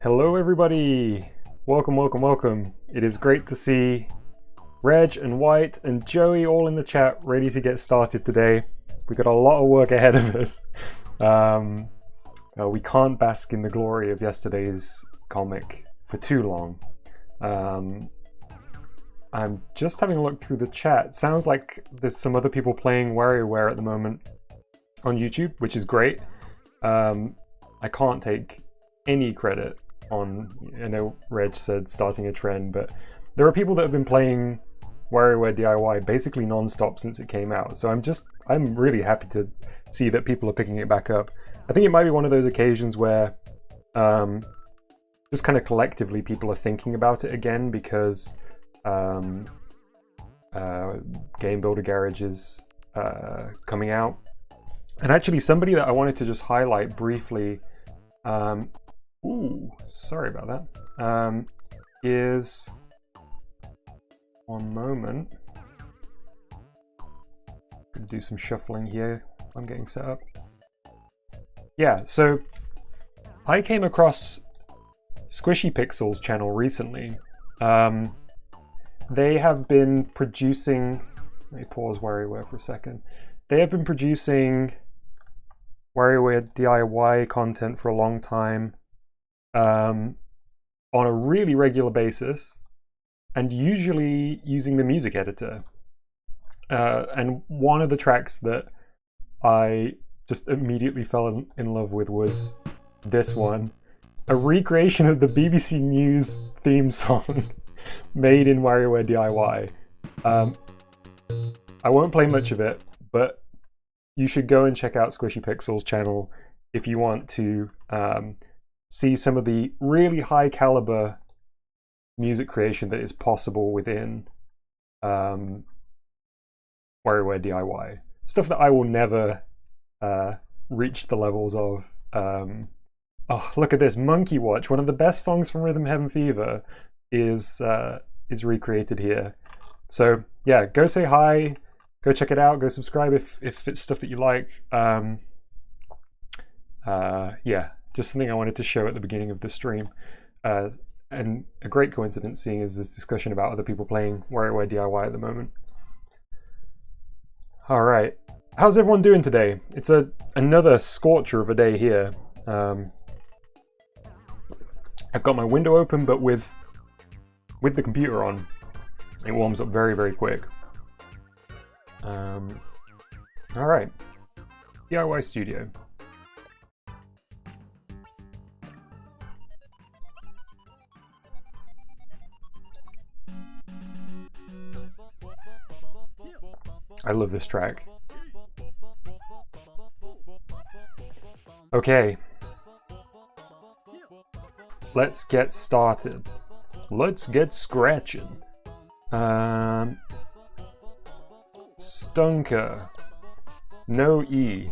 Hello everybody! Welcome, welcome, welcome. It is great to see Reg and White and Joey all in the chat ready to get started today. We've got a lot of work ahead of us. We can't bask in the glory of yesterday's comic for too long. I'm just having a look through the chat. Sounds like there's some other people playing WarioWare at the moment on YouTube, which is great. I can't take any credit on, I know Reg said starting a trend, but there are people that have been playing WarioWare D.I.Y basically non-stop since it came out. So I'm really happy to see that people are picking it back up. I think it might be one of those occasions where just kind of collectively people are thinking about it again because Game Builder Garage is coming out. And actually somebody that I wanted to just highlight briefly, ooh, sorry about that, is, one moment, gonna do some shuffling here, I'm getting set up. Yeah, so I came across Squishy Pixel's channel recently. They have been producing, let me pause WarioWare for a second. They have been producing WarioWare D.I.Y content for a long time on a really regular basis and usually using the music editor. And one of the tracks that I just immediately fell in love with was this one, a recreation of the BBC News theme song made in WarioWare D.I.Y. I won't play much of it, but you should go and check out Squishy Pixel's channel if you want to see some of the really high caliber music creation that is possible within WarioWare D.I.Y. Stuff that I will never reach the levels of. Oh, look at this, Monkey Watch, one of the best songs from Rhythm Heaven Fever is recreated here. So yeah, go say hi, go check it out, go subscribe if it's stuff that you like. Yeah, just something I wanted to show at the beginning of the stream. And a great coincidence seeing as this discussion about other people playing WarioWare D.I.Y at the moment. All right, how's everyone doing today? It's another scorcher of a day here. I've got my window open, but with the computer on, it warms up very, very quick. All right, D.I.Y Studio. I love this track. Okay. Let's get started. Let's get scratching. Stunker. No E.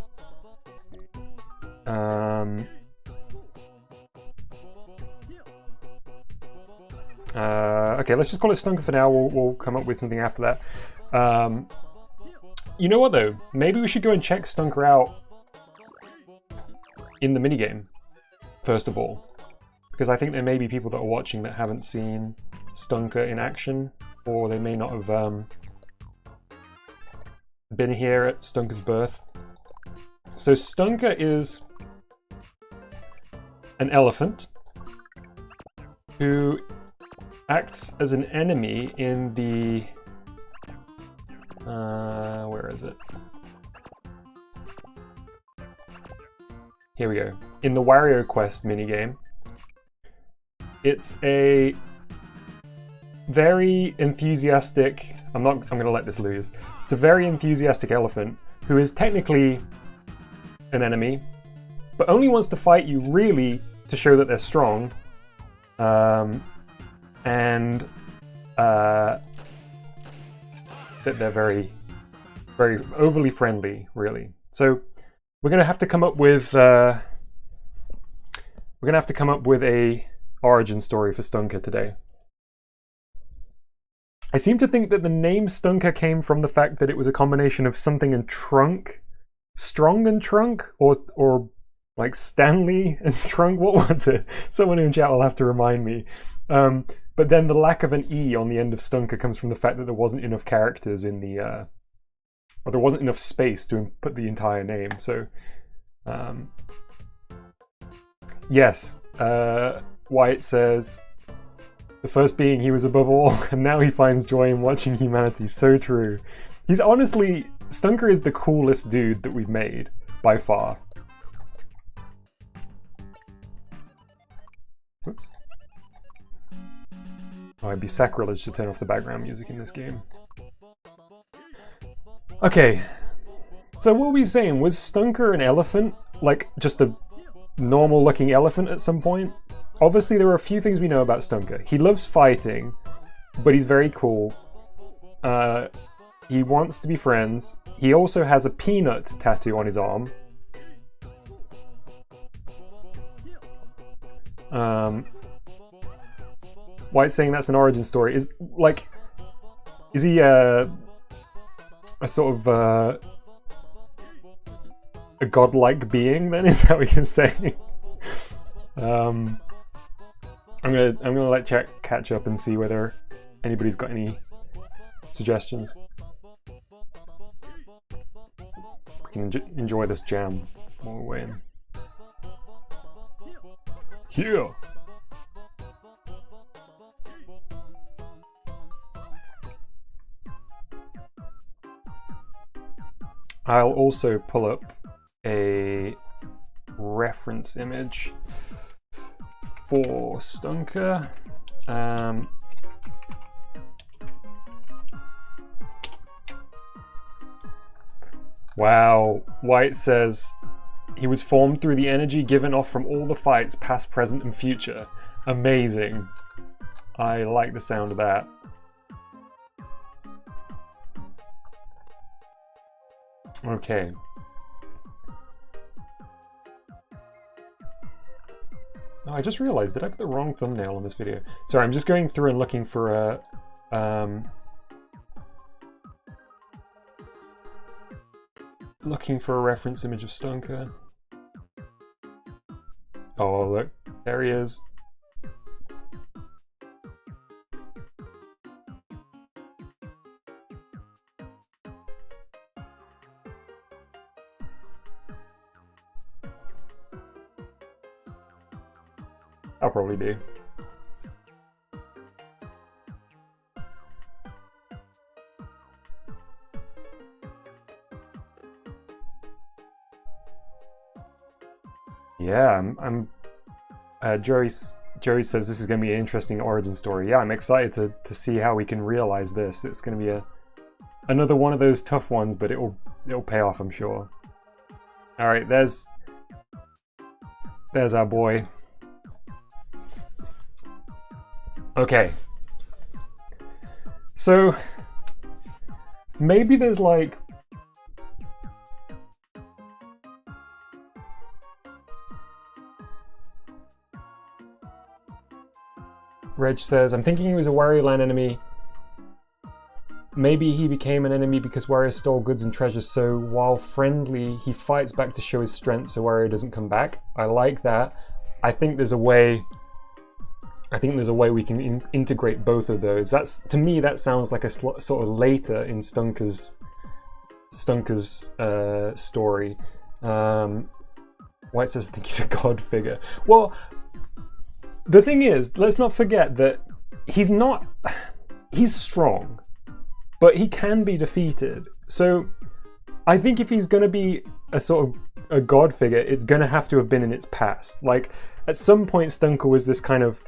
Okay, let's just call it Stunker for now. We'll come up with something after that. You know what though? Maybe we should go and check Stunker out in the minigame, first of all. Because I think there may be people that are watching that haven't seen Stunker in action, or they may not have been here at Stunker's birth. So Stunker is an elephant who acts as an enemy in the... where is it? Here we go. In the Wario Quest minigame. It's a very enthusiastic, I'm gonna let this loose. It's a very enthusiastic elephant who is technically an enemy, but only wants to fight you really to show that they're strong. And that they're very, very overly friendly, really. So we're gonna have to come up with a origin story for Stunker today. I seem to think that the name Stunker came from the fact that it was a combination of something and trunk, strong and trunk, or like Stanley and Trunk. What was it? Someone in chat will have to remind me. But then the lack of an E on the end of Stunker comes from the fact that there wasn't enough characters in the, or there wasn't enough space to put the entire name. So, yes, White says, the first being he was above all, and now he finds joy in watching humanity. So true. He's honestly, Stunker is the coolest dude that we've made, by far. Oops. Oh, it'd be sacrilege to turn off the background music in this game. Okay, so what were we saying? Was Stunker an elephant? Like, just a normal looking elephant at some point? Obviously, there are a few things we know about Stunker. He loves fighting, but he's very cool. He wants to be friends. He also has a peanut tattoo on his arm. White's saying that's an origin story. Is he a sort of a godlike being then? Is that what you're saying? I'm gonna let chat catch up and see whether anybody's got any suggestions. We can enjoy this jam while we're waiting. Yeah. I'll also pull up a reference image for Stunker. Wow, White says he was formed through the energy given off from all the fights, past, present, and future. Amazing. I like the sound of that. Okay. Oh, I just realized, did I put the wrong thumbnail on this video? Sorry, I'm just going through and looking for a... looking for a reference image of Stunker. Oh, look. There he is. I'll probably do. Yeah, Joey says this is going to be an interesting origin story. Yeah, I'm excited to see how we can realize this. It's going to be another one of those tough ones, but it'll pay off, I'm sure. All right, there's our boy. Okay. So maybe there's like Reg says, I'm thinking he was a Wario Land enemy. Maybe he became an enemy because Wario stole goods and treasures, so while friendly, he fights back to show his strength so Wario doesn't come back. I like that. I think there's a way we can integrate both of those. To me, that sounds like a sort of later in Stunker's story. White says, I think he's a god figure. Well, the thing is, let's not forget that he's strong, but he can be defeated. So I think if he's going to be a sort of a god figure, it's going to have to have been in its past. Like, at some point, Stunker was this kind of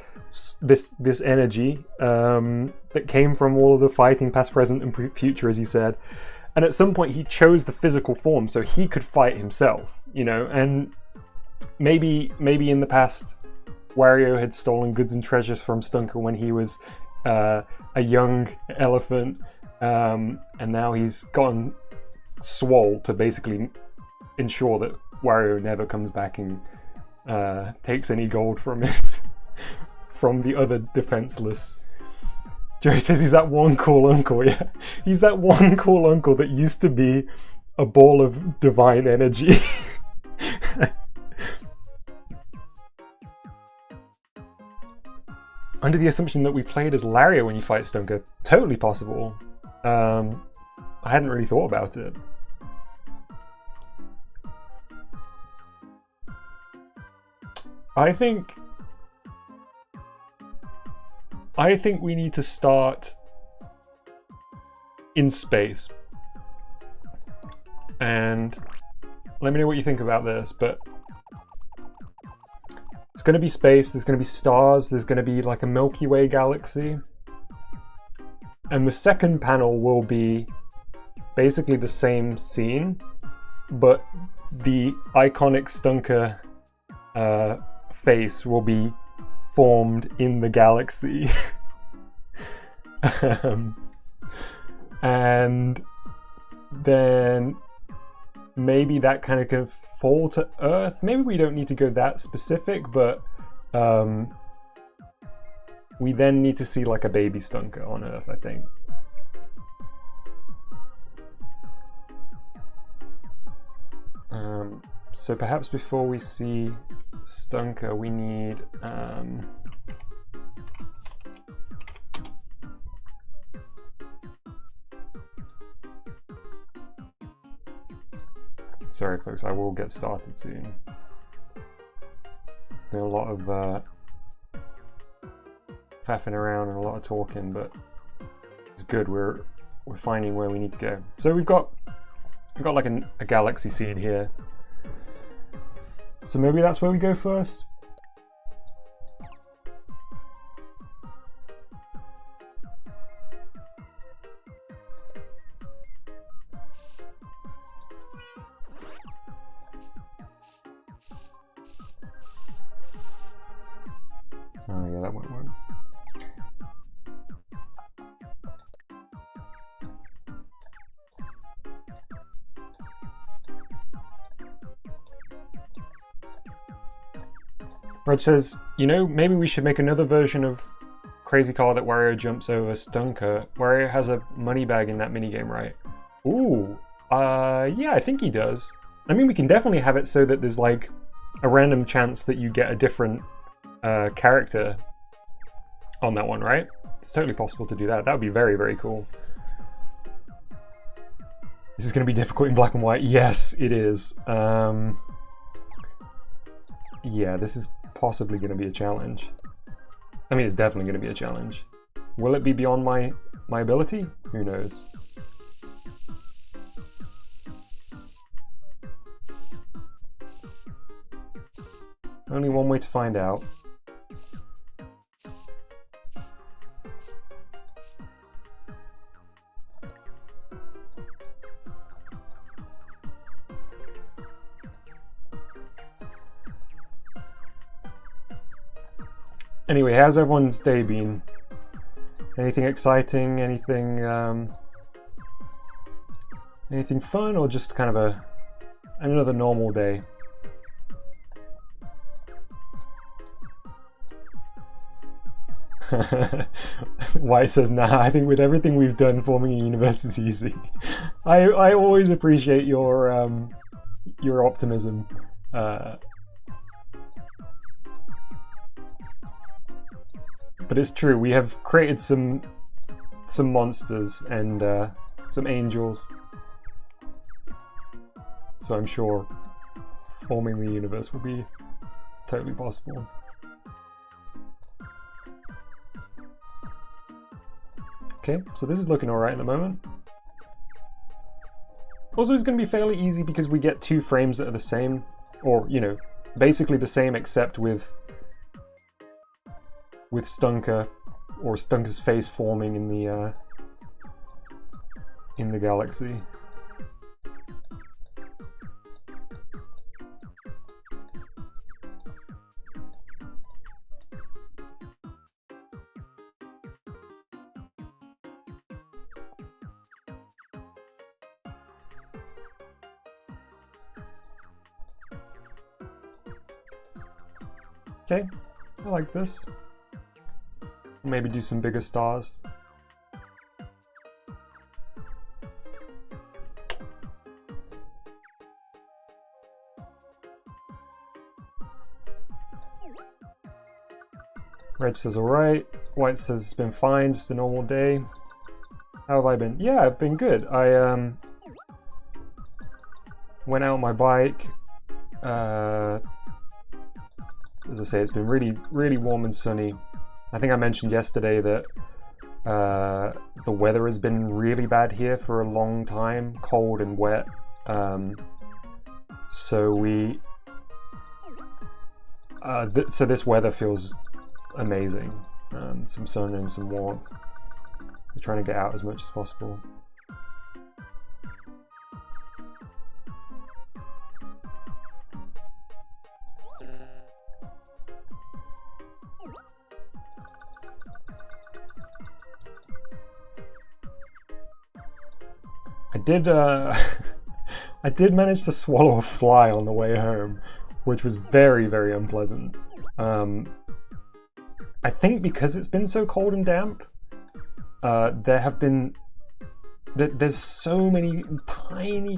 this energy that came from all of the fighting, past, present, and future, as you said. And at some point, he chose the physical form so he could fight himself, you know. And maybe in the past, Wario had stolen goods and treasures from Stunker when he was a young elephant, and now he's gotten swole to basically ensure that Wario never comes back and takes any gold from the other defenseless. Jerry says he's that one cool uncle. Yeah, he's that one cool uncle that used to be a ball of divine energy. under the assumption that we played as Laria when you fight Stunker. Totally possible. I hadn't really thought about it. I think we need to start in space. And let me know what you think about this, but it's going to be space, there's going to be stars, there's going to be like a Milky Way galaxy. And the second panel will be basically the same scene, but the iconic Stunker face will be formed in the galaxy. And then maybe that kind of can fall to Earth. Maybe we don't need to go that specific, but we then need to see like a baby Stunker on Earth, I think. So perhaps before we see Stunker, we need sorry folks, I will get started soon. A lot of faffing around and a lot of talking, but it's good. We're finding where we need to go. So we've got like a galaxy scene here. So maybe that's where we go first. Oh yeah, that won't work. Reg says, you know, maybe we should make another version of Crazy Car that Wario jumps over Stunker. Wario has a money bag in that minigame, right? Ooh, yeah, I think he does. I mean, we can definitely have it so that there's like a random chance that you get a different character on that one, right? It's totally possible to do that. That would be very, very cool. This is going to be difficult in black and white. Yes, it is. Yeah, this is possibly going to be a challenge. I mean, it's definitely going to be a challenge. Will it be beyond my ability? Who knows? Only one way to find out. Anyway, how's everyone's day been? Anything exciting? Anything anything fun, or just kind of another normal day? White says, nah, I think with everything we've done, forming a universe is easy. I always appreciate your optimism. But it's true, we have created some monsters and some angels. So I'm sure forming the universe will be totally possible. Okay, so this is looking alright at the moment. Also, it's going to be fairly easy because we get 2 frames that are the same, or, you know, basically the same except with Stunker, or Stunker's face forming in the galaxy. Okay, I like this. Maybe do some bigger stars. Red says alright. White says it's been fine, just a normal day. How have I been? Yeah, I've been good. I went out on my bike. As I say, it's been really, really warm and sunny. I think I mentioned yesterday that the weather has been really bad here for a long time, cold and wet. So this weather feels amazing. Some sun and some warmth. We're trying to get out as much as possible. I did manage to swallow a fly on the way home, which was very, very unpleasant. I think because it's been so cold and damp, there's so many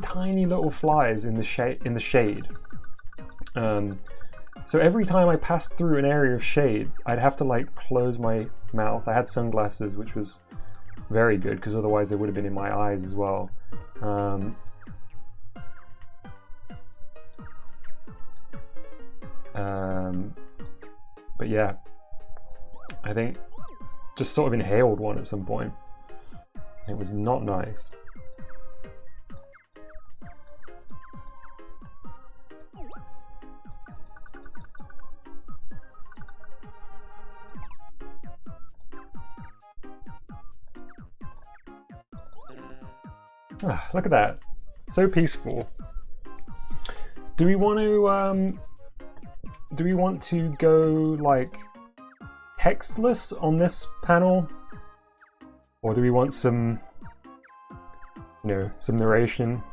tiny little flies in the shade. So every time I passed through an area of shade, I'd have to like close my mouth. I had sunglasses, which was very good because otherwise they would have been in my eyes as well. But yeah, I think just sort of inhaled one at some point. It was not nice. Look at that, so peaceful. Do we want to go like textless on this panel, or do we want some, some narration?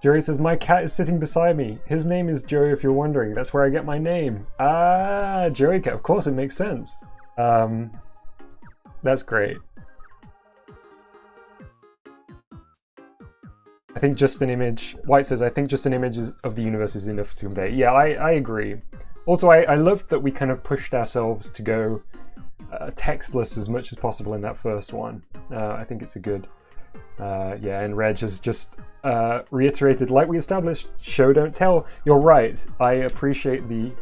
Joey says, my cat is sitting beside me. His name is Joey, if you're wondering. That's where I get my name. Ah, Joey cat. Of course, it makes sense. That's great. I think just an image... White says, I think just an image of the universe is enough to convey. Yeah, I agree. Also, I love that we kind of pushed ourselves to go textless as much as possible in that first one. I think it's a good... yeah, and Reg has just reiterated, like we established, show don't tell. You're right. I appreciate the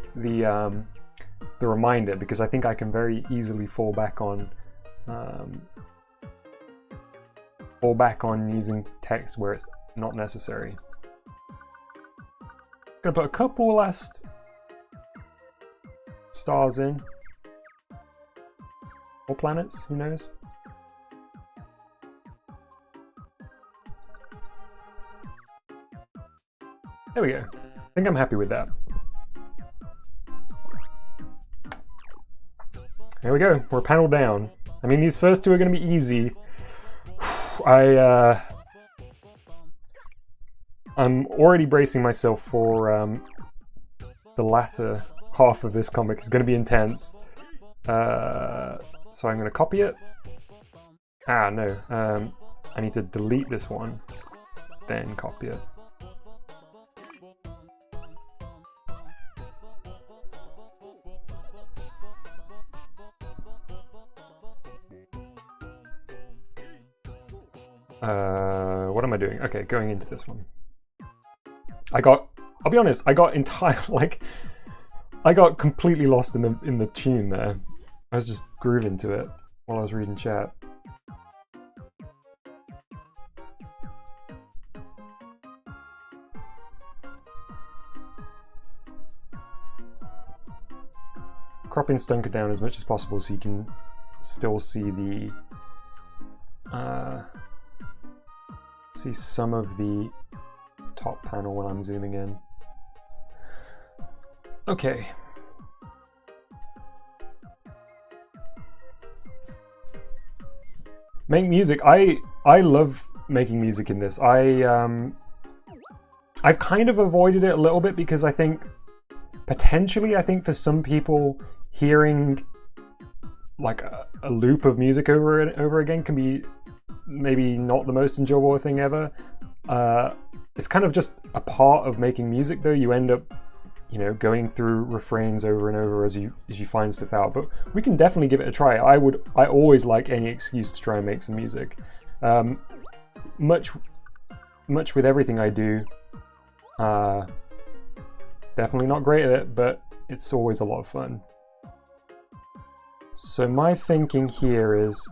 reminder, because I think I can very easily fall back on using text where it's not necessary. Gonna put a couple last stars in, or planets. Who knows? There we go. I think I'm happy with that. There we go. We're panel down. I mean, these first two are going to be easy. I'm already bracing myself for the latter half of this comic. It's going to be intense. So I'm going to copy it. Ah, no. I need to delete this one, then copy it. What am I doing? Okay, going into this one. I'll be honest, I got completely lost in the tune there. I was just grooving to it while I was reading chat. Cropping Stunker down as much as possible so you can still see the see some of the top panel when I'm zooming in. Okay. Make music. I love making music in this. I've kind of avoided it a little bit because I think for some people hearing like a loop of music over and over again can be maybe not the most enjoyable thing ever. It's kind of just a part of making music, though. You end up, you know, going through refrains over and over as you find stuff out. But we can definitely give it a try. I always like any excuse to try and make some music. Much with everything I do. Definitely not great at it, but it's always a lot of fun. So my thinking here is,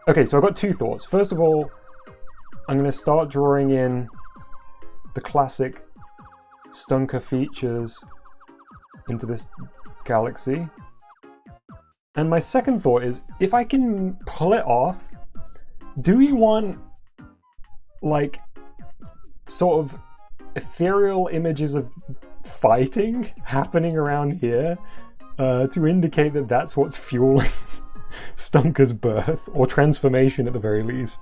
okay, so I've got two thoughts. First of all, I'm going to start drawing in the classic Stunker features into this galaxy. And my second thought is, if I can pull it off, do we want like sort of ethereal images of fighting happening around here to indicate that that's what's fueling Stunker's birth, or transformation at the very least?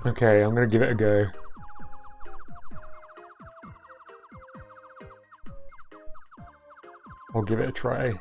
Okay, I'm gonna give it a go. I'll give it a try.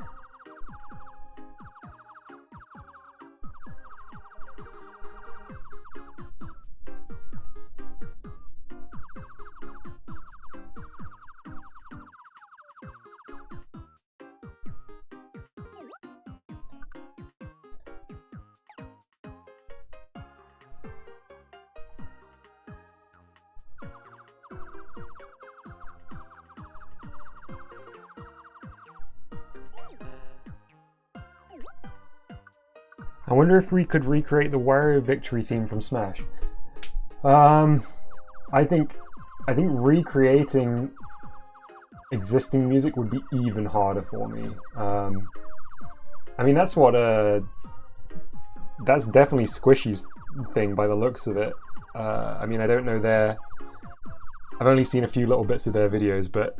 I wonder if we could recreate the Wario Victory theme from Smash. I think recreating existing music would be even harder for me. I mean, that's definitely Squishy's thing by the looks of it. I mean, I don't know I've only seen a few little bits of their videos, but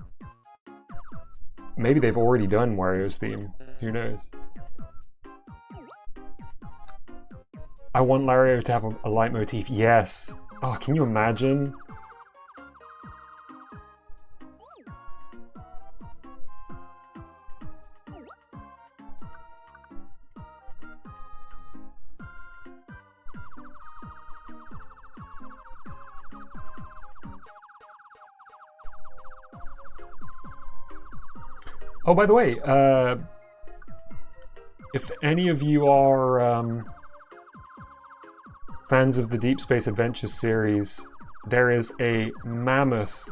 maybe they've already done Wario's theme. Who knows? I want Wario to have a leitmotif. Yes. Oh, can you imagine? Oh, by the way, if any of you are fans of the Deep Space Adventures series, there is a mammoth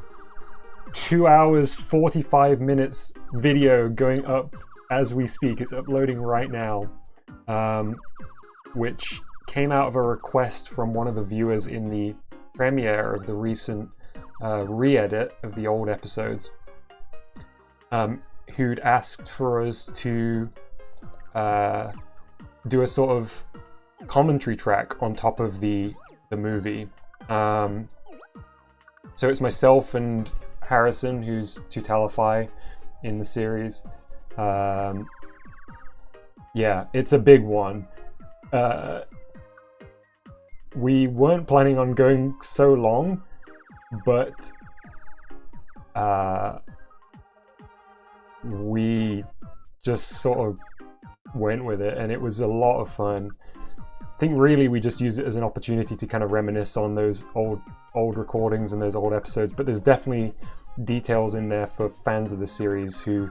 2 hours 45 minutes video going up as we speak. It's uploading right now, which came out of a request from one of the viewers in the premiere of the recent re-edit of the old episodes, who'd asked for us to do a sort of commentary track on top of the movie. So it's myself and Harrison, who's Tutalify in the series. Yeah, it's a big one. We weren't planning on going so long, but we just sort of went with it, and it was a lot of fun. I think really we just use it as an opportunity to kind of reminisce on those old recordings and those old episodes, but there's definitely details in there for fans of the series who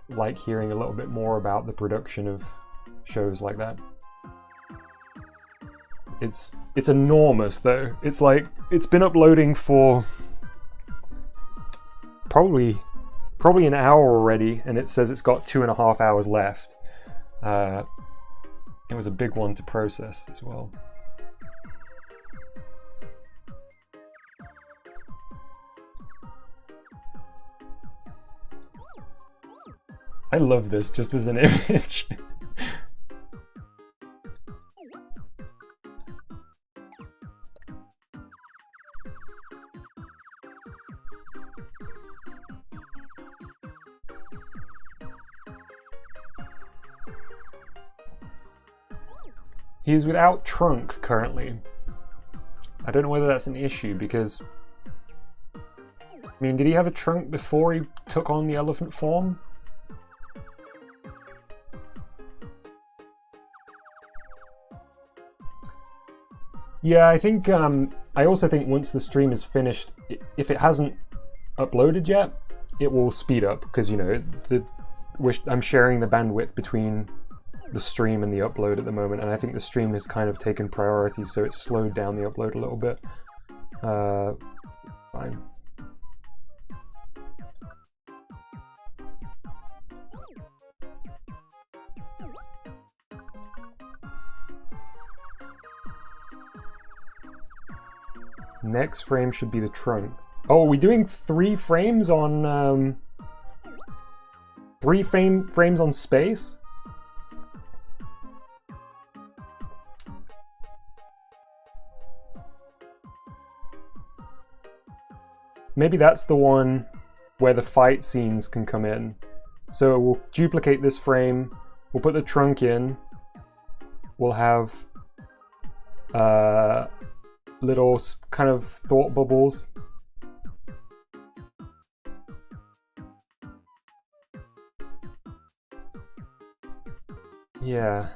like hearing a little bit more about the production of shows like that. It's enormous though. It's like, it's been uploading for probably an hour already, and it says it's got 2.5 hours left. It was a big one to process as well. I love this just as an image. He's without trunk currently. I don't know whether that's an issue because, I mean, did he have a trunk before he took on the elephant form? Yeah, I think, I also think once the stream is finished, if it hasn't uploaded yet, it will speed up because, you know, I'm sharing the bandwidth between the stream and the upload at the moment, and I think the stream has kind of taken priority, so it's slowed down the upload a little bit. Fine. Next frame should be the trunk. Oh, are we doing 3 frames on 3 frames on space? Maybe that's the one where the fight scenes can come in. So we'll duplicate this frame, we'll put the trunk in, we'll have little kind of thought bubbles. Yeah.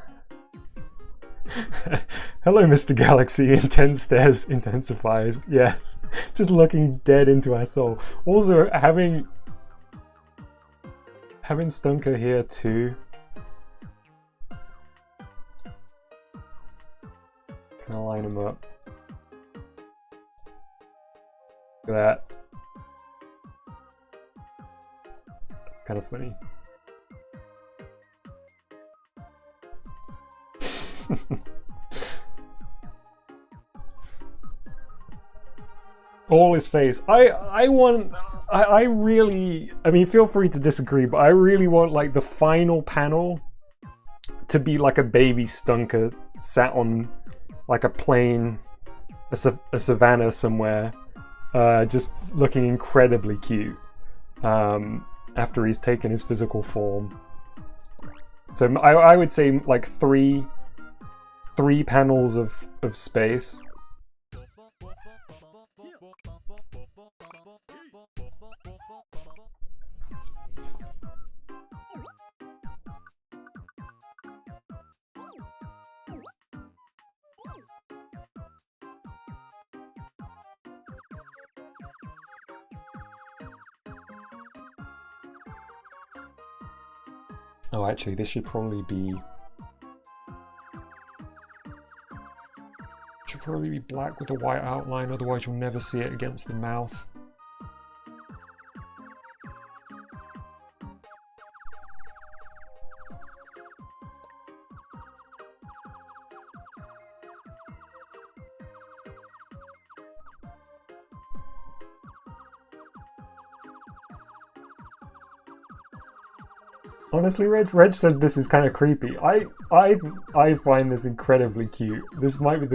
Hello, Mr. Galaxy. Intense stares intensifies. Yes. Just looking dead into our soul. Also, having Stunker here too. Can I line him up? Look at that. That's kind of funny. All his face. I really, I mean, feel free to disagree, but I really want like the final panel to be like a baby Stunker sat on like a plain, a savannah somewhere, just looking incredibly cute after he's taken his physical form. So I would say like three panels of space. Oh, actually, this should probably be black with a white outline, otherwise you'll never see it against the mouth. Honestly, Reg said this is kind of creepy. I find this incredibly cute. This might be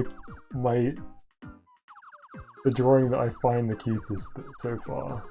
the drawing that I find the cutest so far.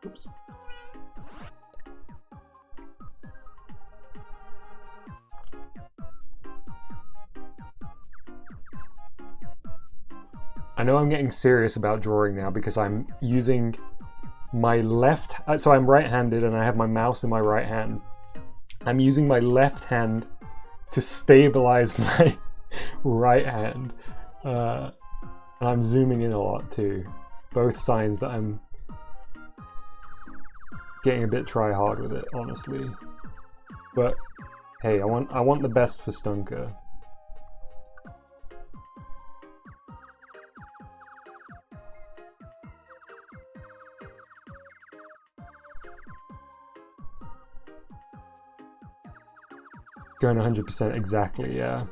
Oops. I know I'm getting serious about drawing now because I'm using my left, so I'm right-handed and I have my mouse in my right hand. I'm using my left hand to stabilize my right hand. And I'm zooming in a lot too. Both signs that I'm getting a bit try-hard with it, honestly. But hey, I want the best for Stunker. going 100% exactly, yeah.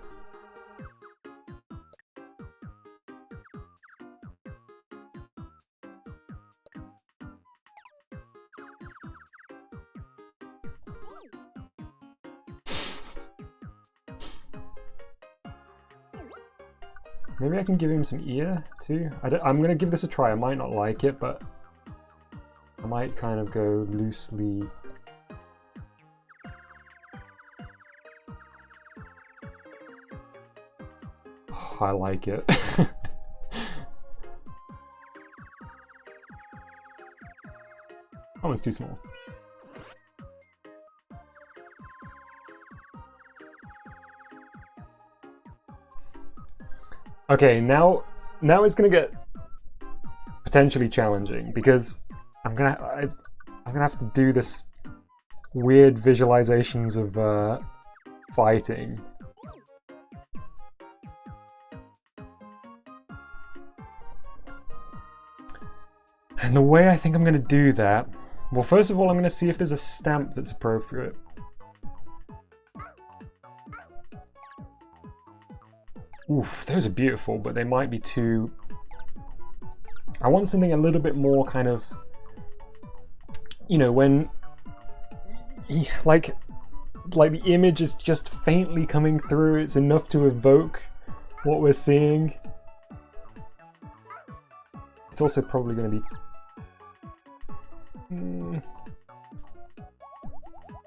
Maybe I can give him some ear too. I'm gonna give this a try. I might not like it, but I might kind of go loosely. Oh, I like it. That one's too small. Okay, now it's gonna get potentially challenging because I'm gonna have to do this weird visualizations of fighting. And the way I think I'm gonna do that, well, first of all, I'm gonna see if there's a stamp that's appropriate. Oof, those are beautiful, but they might be too... I want something a little bit more kind of... You know, when... Like the image is just faintly coming through, it's enough to evoke what we're seeing. It's also probably going to be...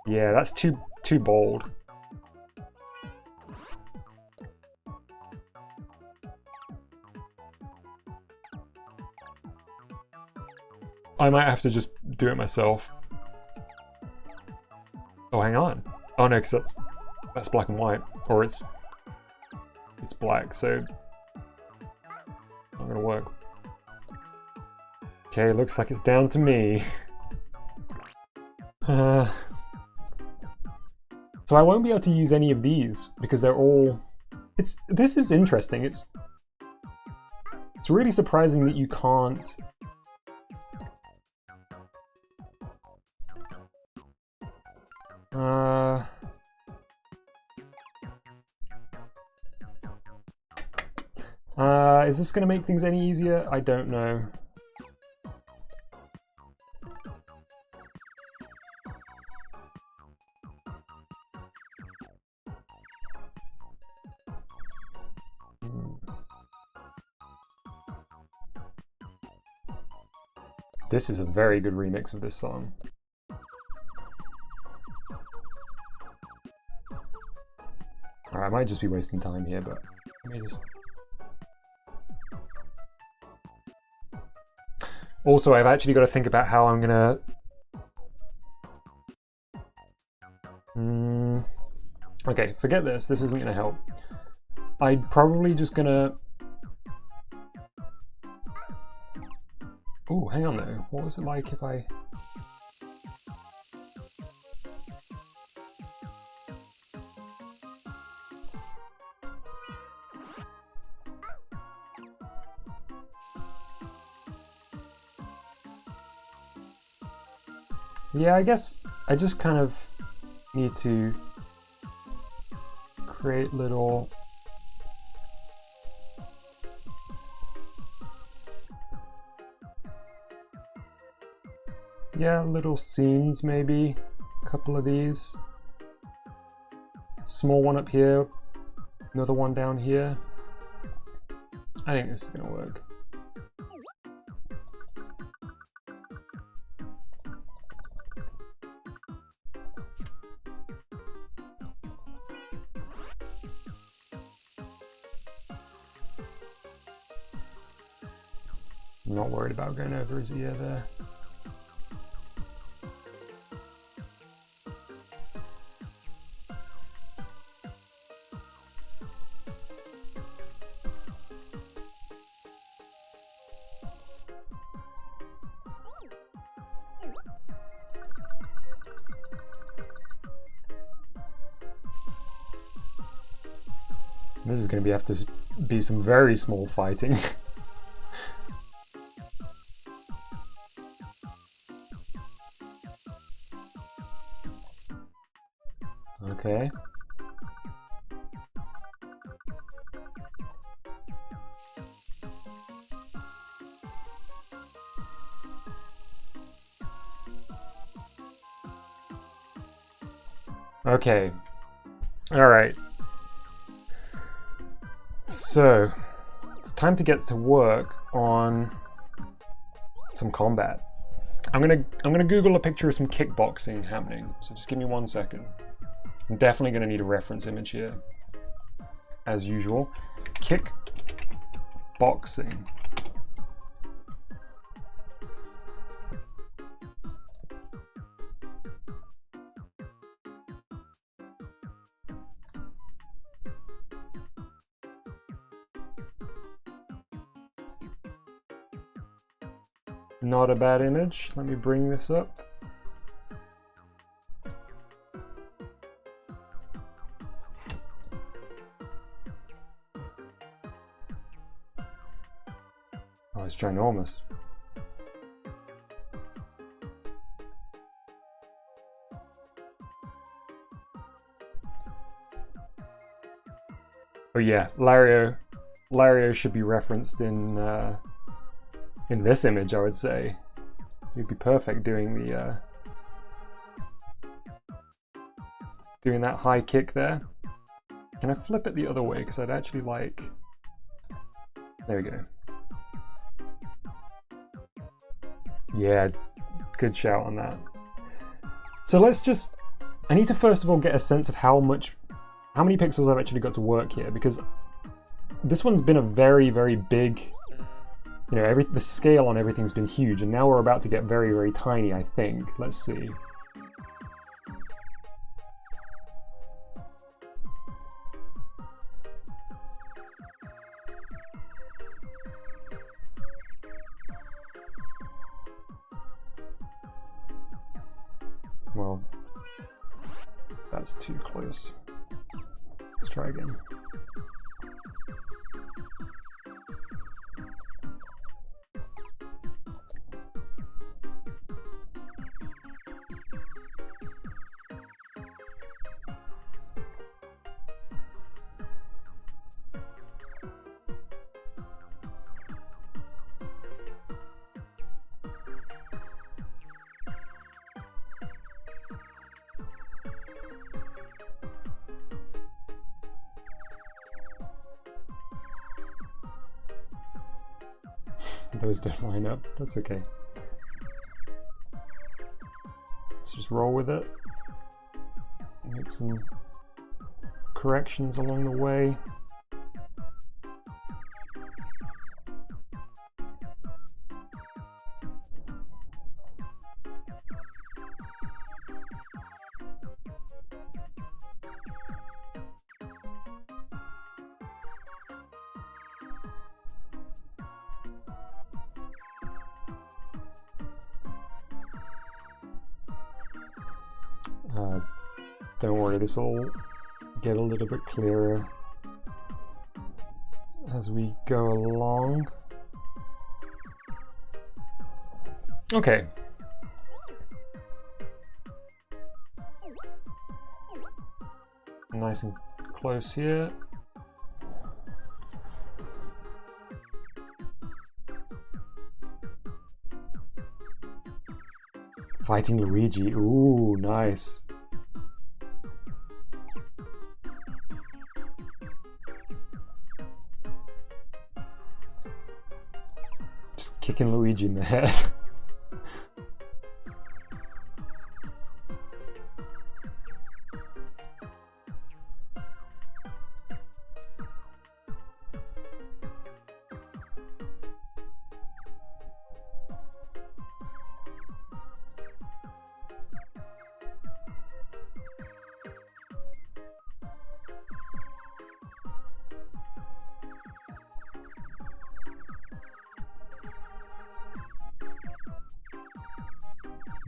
Yeah, that's too bold. I might have to just do it myself. Oh, hang on. Oh no, because that's black and white, or it's black, so not gonna work. Okay, looks like it's down to me. So I won't be able to use any of these because they're all. This is interesting. It's really surprising that you can't. Is this going to make things any easier? I don't know. This is a very good remix of this song. Alright, I might just be wasting time here, but let me just... Also, I've actually got to think about how I'm gonna... Okay, forget this. This isn't gonna help. I'm probably just gonna... Oh, hang on though. What was it like if I... Yeah, I guess I just kind of need to create little... Yeah, little scenes maybe. A couple of these. Small one up here. Another one down here. I think this is gonna work. I'm not worried about going over his ear there. This is going to have to be some very small fighting. Okay. Okay. All right. So it's time to get to work on some combat. I'm gonna Google a picture of some kickboxing happening. So just give me 1 second. I'm definitely gonna need a reference image here, as usual. Kickboxing. Not a bad image. Let me bring this up. Oh, it's ginormous. Oh yeah, Lario should be referenced in this image, I would say. He'd be perfect doing the doing that high kick there. Can I flip it the other way? Because I'd actually like... There we go. Yeah, good shout on that. So let's just... I need to first of all get a sense of how many pixels I've actually got to work here, because this one's been a very, very big... You know, the scale on everything's been huge, and now we're about to get very, very tiny, I think. Let's see. Well, that's too close. Let's try again. Those don't line up, that's okay. Let's just roll with it. Make some corrections along the way. Don't worry, this will get a little bit clearer as we go along. Okay. Nice and close here. Fighting Luigi, ooh, nice. Just kicking Luigi in the head.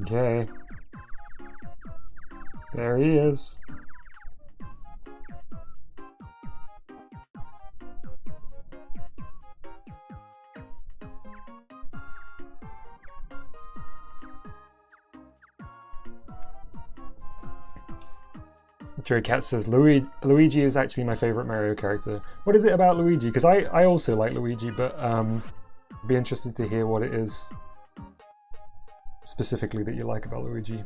Okay. There he is. Jerry Cat says, Luigi is actually my favorite Mario character. What is it about Luigi? Because I also like Luigi, but I'd be interested to hear what it is specifically that you like about Luigi.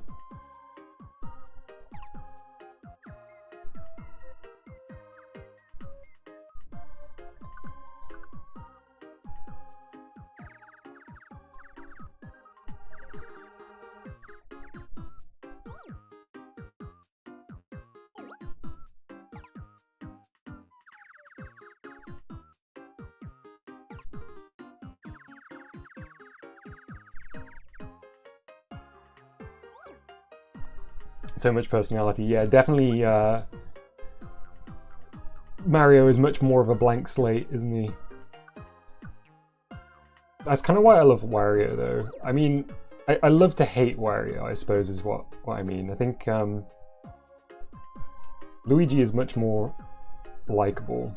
so much personality. Yeah, definitely. Mario is much more of a blank slate, isn't he? That's kind of why I love Wario, though. I mean, I love to hate Wario, I suppose, is what I mean. I think Luigi is much more likable.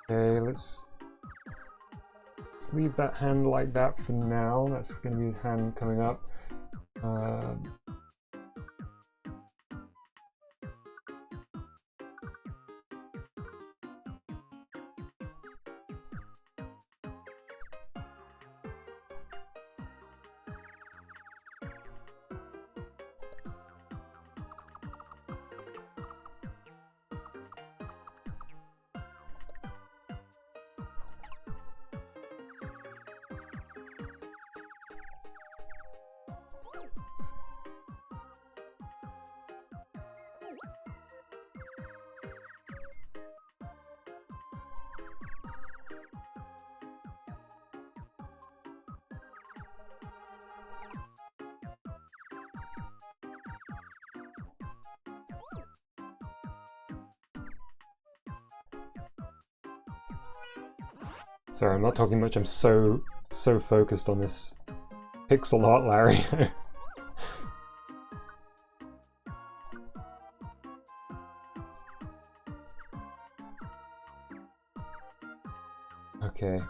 Okay, let's leave that hand like that for now. That's going to be his hand coming up. Sorry, I'm not talking much. I'm so focused on this pixel art Lario. Okay.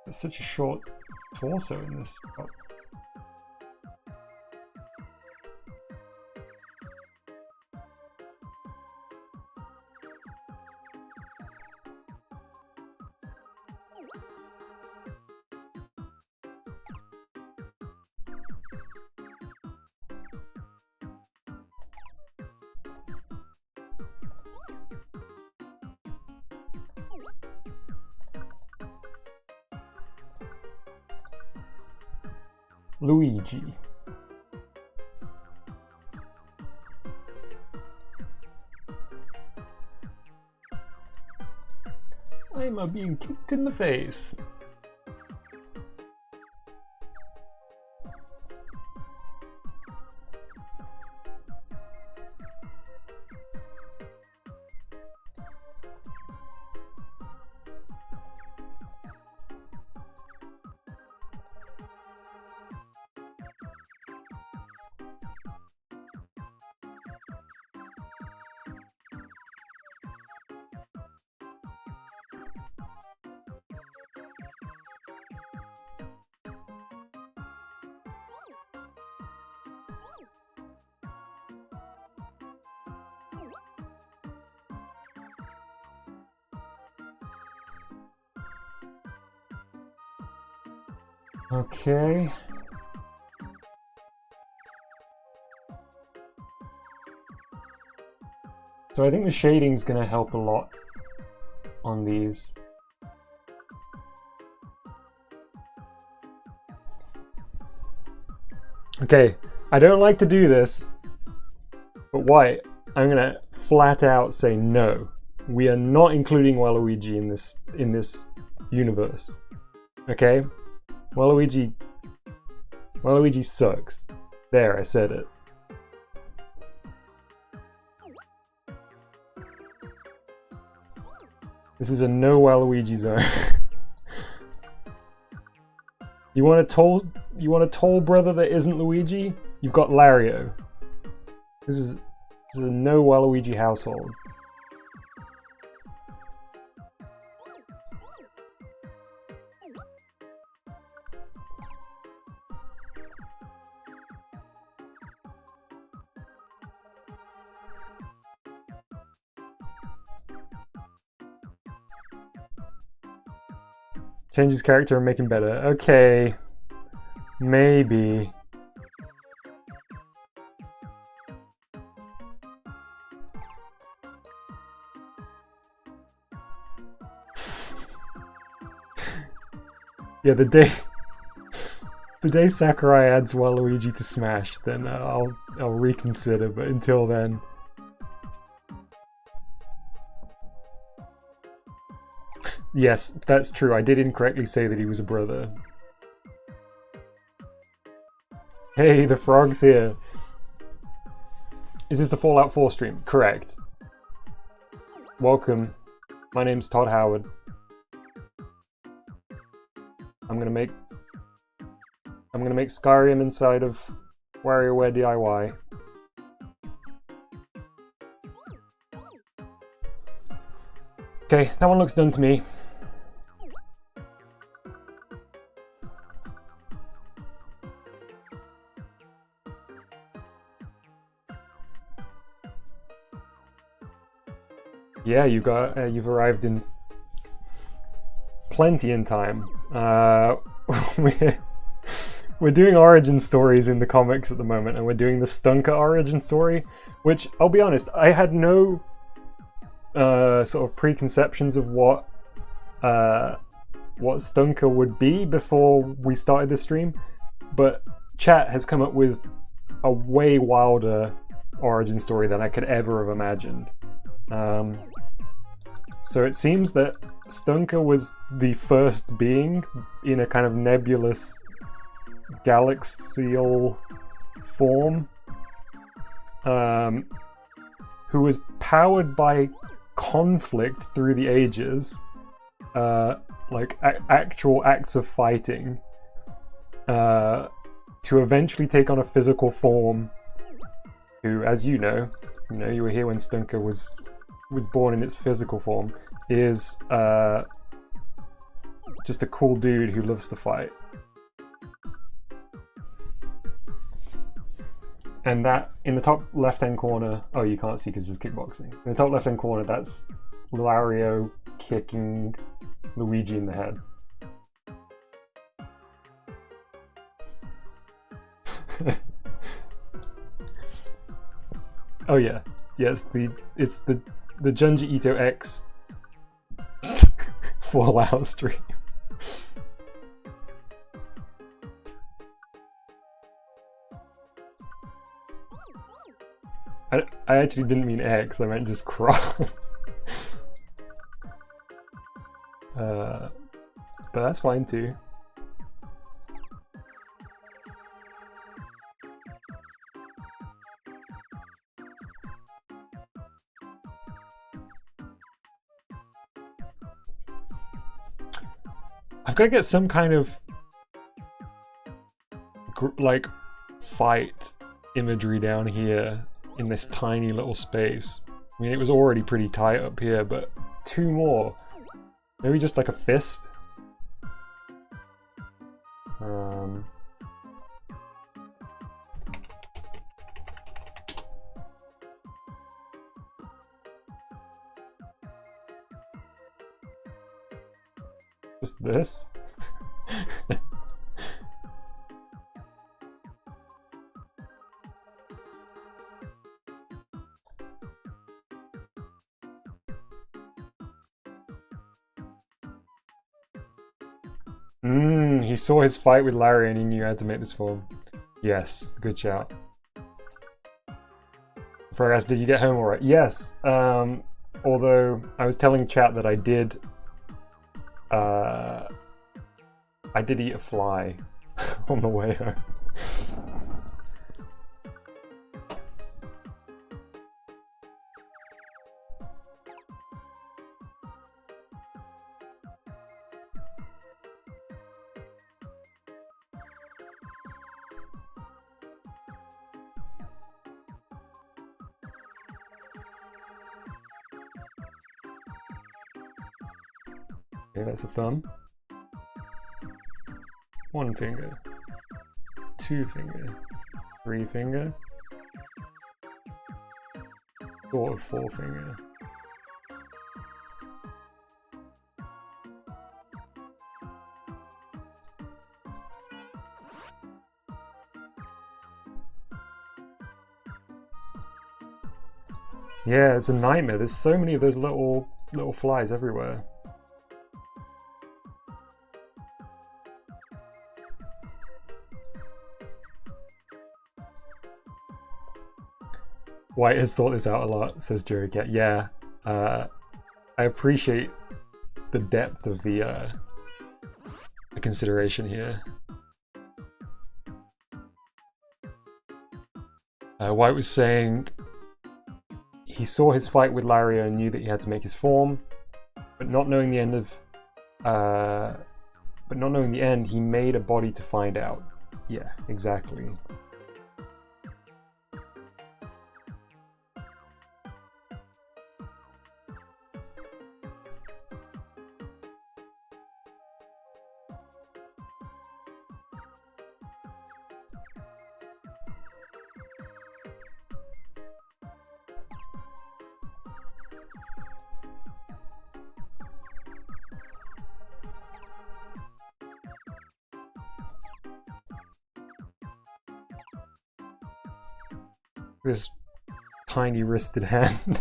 There's such a short torso in this shot. Luigi. I'm being kicked in the face. Okay. So I think the shading's gonna help a lot on these. Okay, I don't like to do this, but why? I'm gonna flat out say no. We are not including Waluigi in this universe. Okay? Waluigi sucks. There, I said it. This is a no Waluigi zone. You want a tall brother that isn't Luigi? You've got Lario. This is a no Waluigi household. Change his character and make him better. Okay. Maybe. Yeah, the day Sakurai adds Waluigi to Smash, then I'll reconsider, but until then. Yes, that's true. I did incorrectly say that he was a brother. Hey, the frog's here. Is this the Fallout 4 stream? Correct. Welcome. My name's Todd Howard. I'm gonna make Skyrim inside of WarioWare D.I.Y. Okay, that one looks done to me. Yeah, you've arrived in plenty in time. We're doing origin stories in the comics at the moment, and we're doing the Stunker origin story, which, I'll be honest, I had no sort of preconceptions of what Stunker would be before we started this stream, but chat has come up with a way wilder origin story than I could ever have imagined. So it seems that Stunker was the first being in a kind of nebulous galaxial form, who was powered by conflict through the ages, like actual acts of fighting, to eventually take on a physical form, who, as you know, you were here when Stunker was born in its physical form, is just a cool dude who loves to fight. And that, in the top left-hand corner, oh, you can't see because it's kickboxing. In the top left-hand corner, that's Wario kicking Luigi in the head. Oh yeah, yes, it's the Junji Ito X Fallout stream. I actually didn't mean X, I meant just cross. But that's fine too. I've got to get some kind of like fight imagery down here in this tiny little space. I mean, it was already pretty tight up here, but two more. Maybe just like a fist. Just this. He saw his fight with Larry and he knew how to make this form. Yes, good shout. Fergus, did you get home alright? Yes, although I was telling chat that I did eat a fly on the way home. Okay, that's a thumb. 1 finger. 2 finger. 3 finger. Sort of 4 finger. Yeah, it's a nightmare. There's so many of those little flies everywhere. White has thought this out a lot, says Jerry Cat. Yeah, I appreciate the depth of the consideration here. White was saying he saw his fight with Lario and knew that he had to make his form, but not knowing the end he made a body to find out. Yeah, exactly. This tiny wristed hand.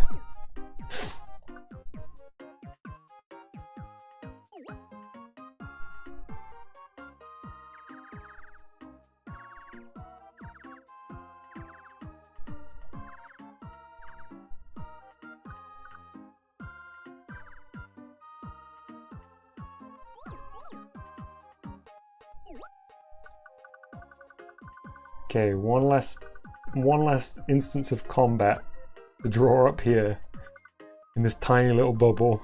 Okay, one last instance of combat to draw up here in this tiny little bubble.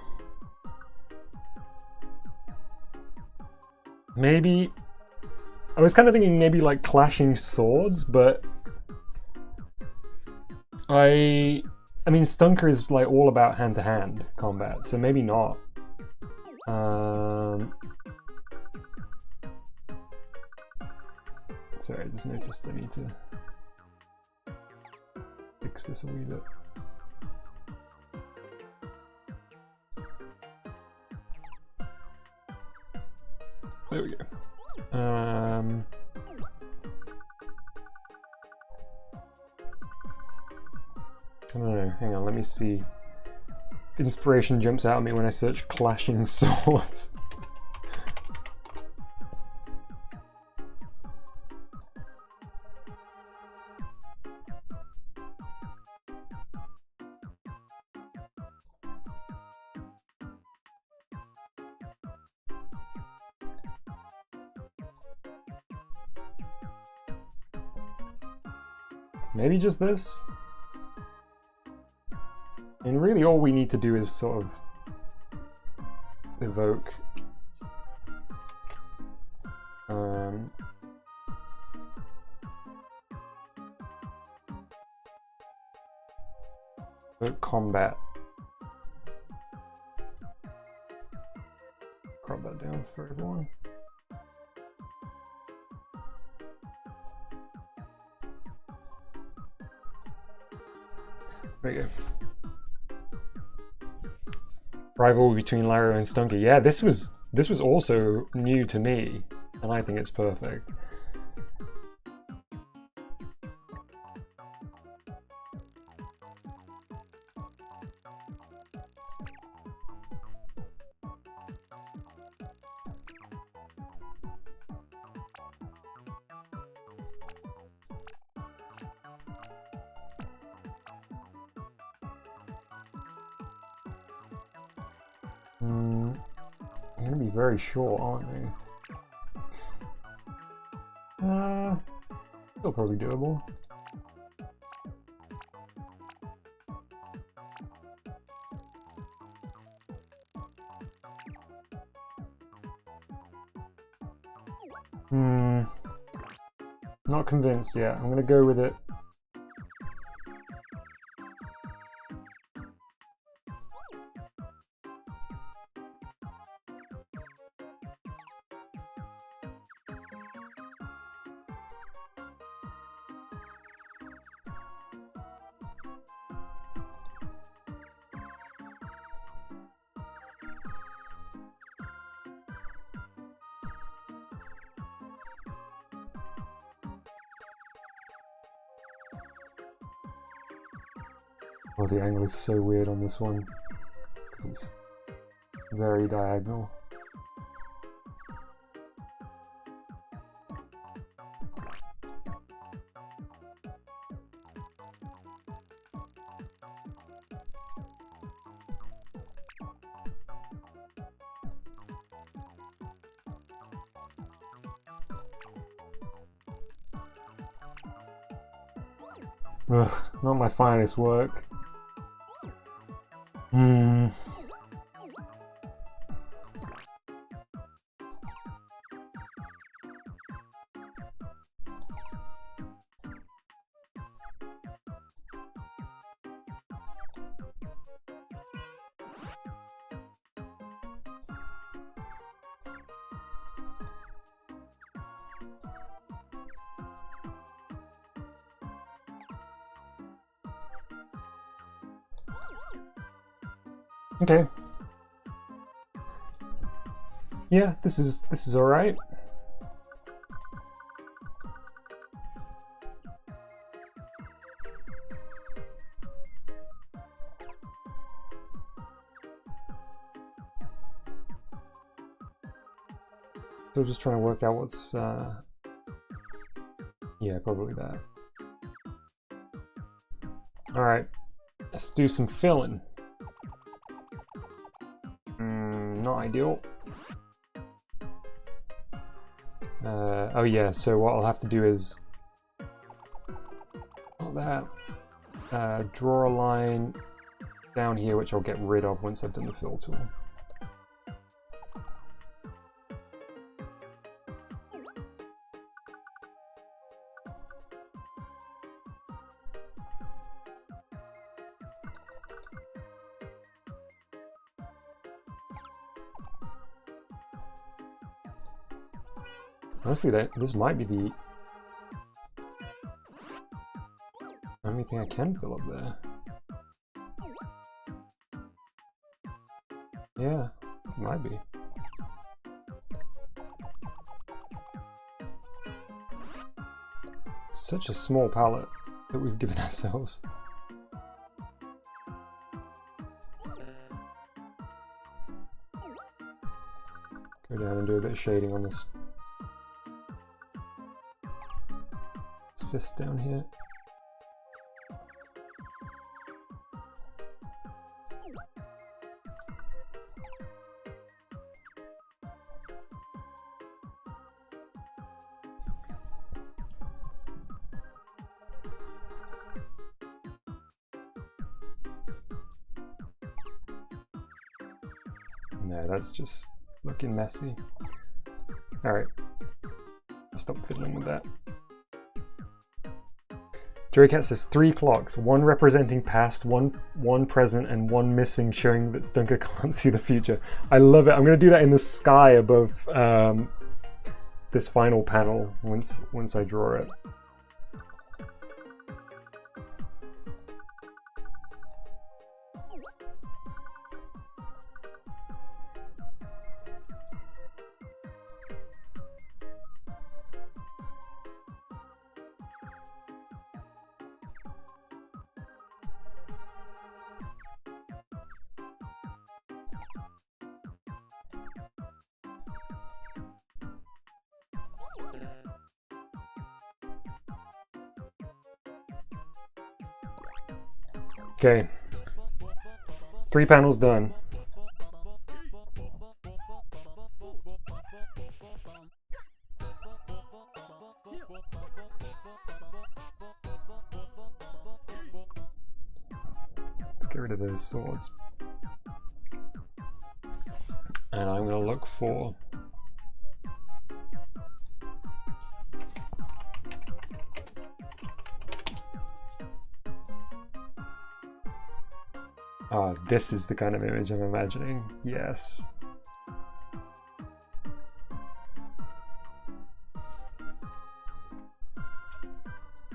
Maybe I was kind of thinking maybe like clashing swords, but I mean Stunker is like all about hand-to-hand combat, so maybe not. Sorry, I just noticed I need to fix this a wee bit. There we go. I don't know, hang on, let me see. Inspiration jumps out at me when I search clashing swords. Maybe just this? And really all we need to do is sort of evoke combat. Crop that down for everyone. There you go. Rivalry between Lario and Stunker. Yeah, this was also new to me, and I think it's perfect. They're gonna be very short, aren't they? Still probably doable. Not convinced yet. I'm gonna go with it. Oh, the angle is so weird on this one. It's very diagonal. Ugh, not my finest work. Okay. Yeah, this is all right. Still just trying to work out what's yeah, probably that. All right, let's do some filling. Not ideal. Oh yeah, so what I'll have to do is draw a line down here, which I'll get rid of once I've done the fill tool. Honestly, this might be the only thing I can fill up there. Yeah, it might be. Such a small palette that we've given ourselves. Go down and do a bit of shading on this fist down here. No, that's just looking messy. Alright, stop fiddling with that. Jorycat says 3 clocks, one representing past, one present, and one missing, showing that Stunker can't see the future. I love it. I'm going to do that in the sky above this final panel once I draw it. Okay, 3 panels done. Let's get rid of those swords. And I'm going to look for oh, this is the kind of image I'm imagining. Yes.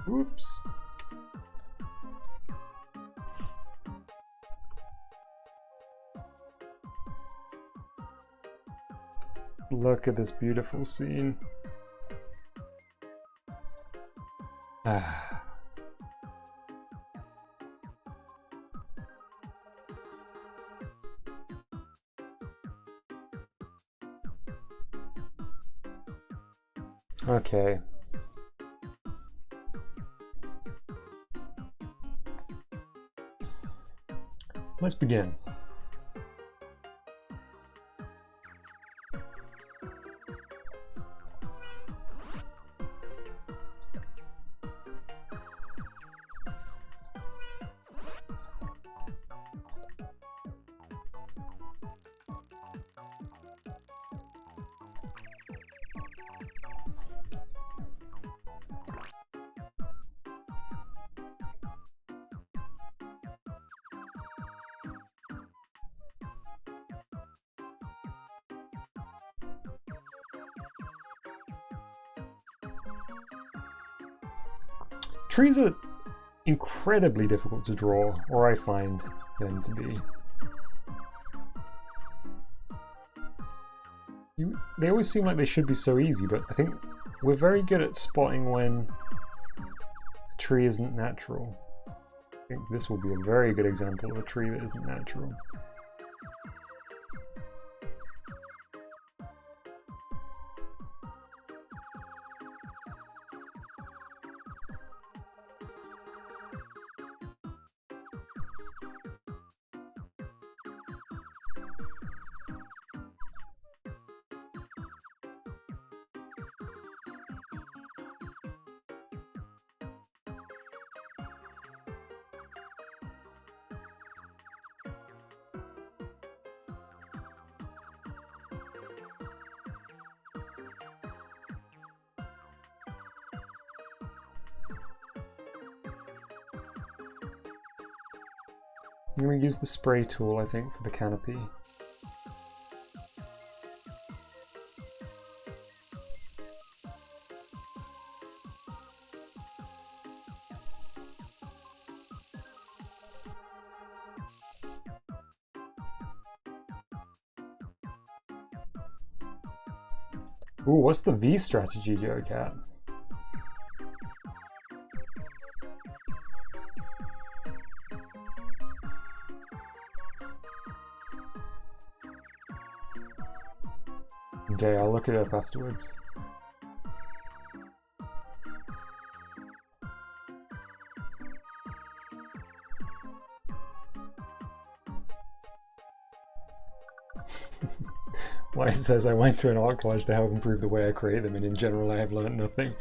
Oops. Look at this beautiful scene. Ah. Okay. Let's begin. Trees are incredibly difficult to draw, or I find them to be. They always seem like they should be so easy, but I think we're very good at spotting when a tree isn't natural. I think this will be a very good example of a tree that isn't natural. I'm going to use the spray tool, I think, for the canopy. Ooh, what's the V strategy, Joecat? Okay, I'll look it up afterwards. Why it says I went to an art college to help improve the way I create them, and in general I have learned nothing.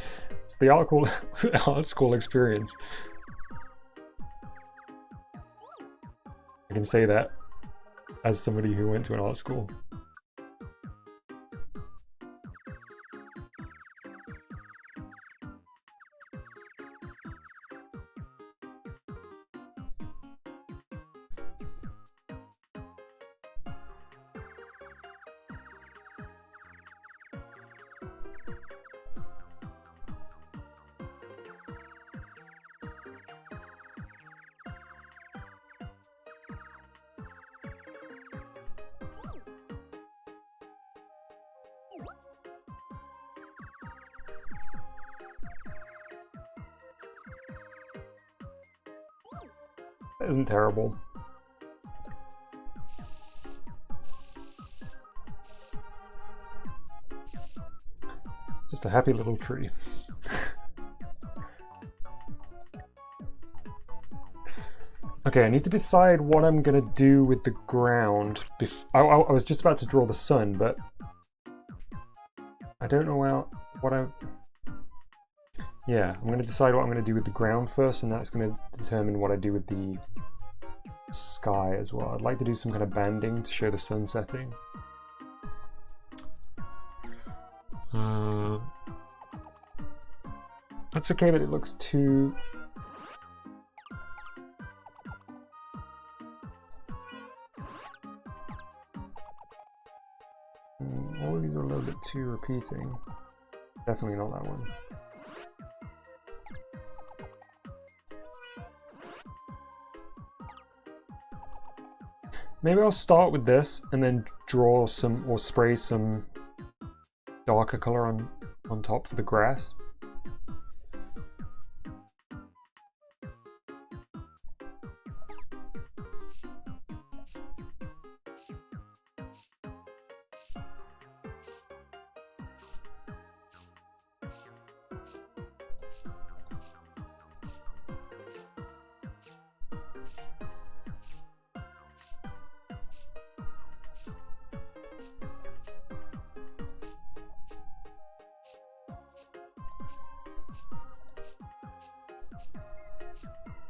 It's the art school experience. I can say that as somebody who went to an art school. That isn't terrible. Just a happy little tree. Okay, I need to decide what I'm gonna do with the ground. I was just about to draw the sun, but I don't know what I... Yeah, I'm gonna decide what I'm gonna do with the ground first, and that's gonna determine what I do with the sky as well. I'd like to do some kind of banding to show the sun setting. That's okay, but it looks too... all of these are a little bit too repeating. Definitely not that one. Maybe I'll start with this and then draw some or spray some darker color on top for the grass.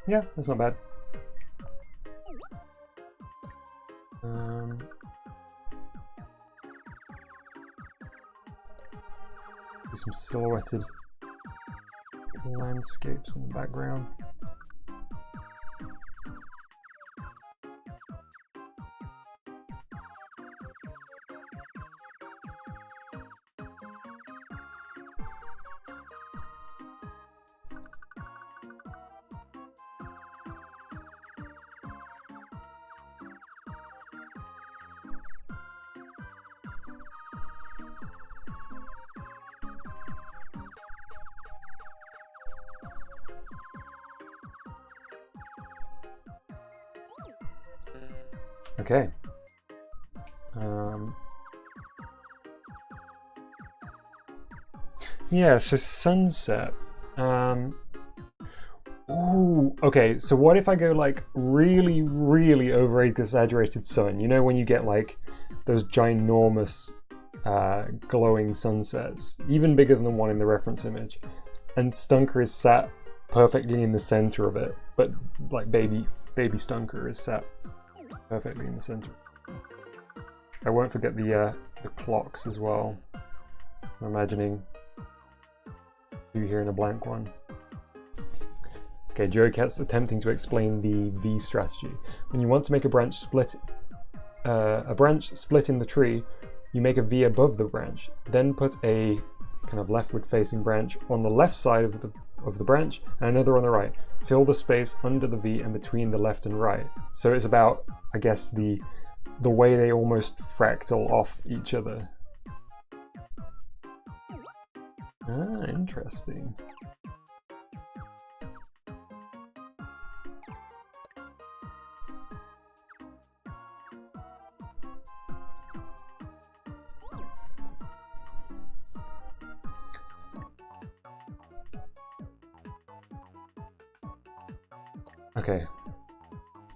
Yeah, that's not bad. Do some silhouetted landscapes in the background. Okay. Yeah, so sunset. Ooh, okay, so what if I go like really, really over exaggerated sun? You know when you get like those ginormous glowing sunsets, even bigger than the one in the reference image, and Stunker is sat perfectly in the center of it, but like baby Stunker is sat perfectly in the center. I won't forget the clocks as well. I'm imagining you here in a blank one. Okay, Joe-Cat's attempting to explain the V strategy. When you want to make a branch split in the tree, you make a V above the branch, then put a kind of leftward facing branch on the left side of the branch and another on the right. Fill the space under the V and between the left and right. So it's about, I guess, the way they almost fractal off each other. Ah, interesting. Okay,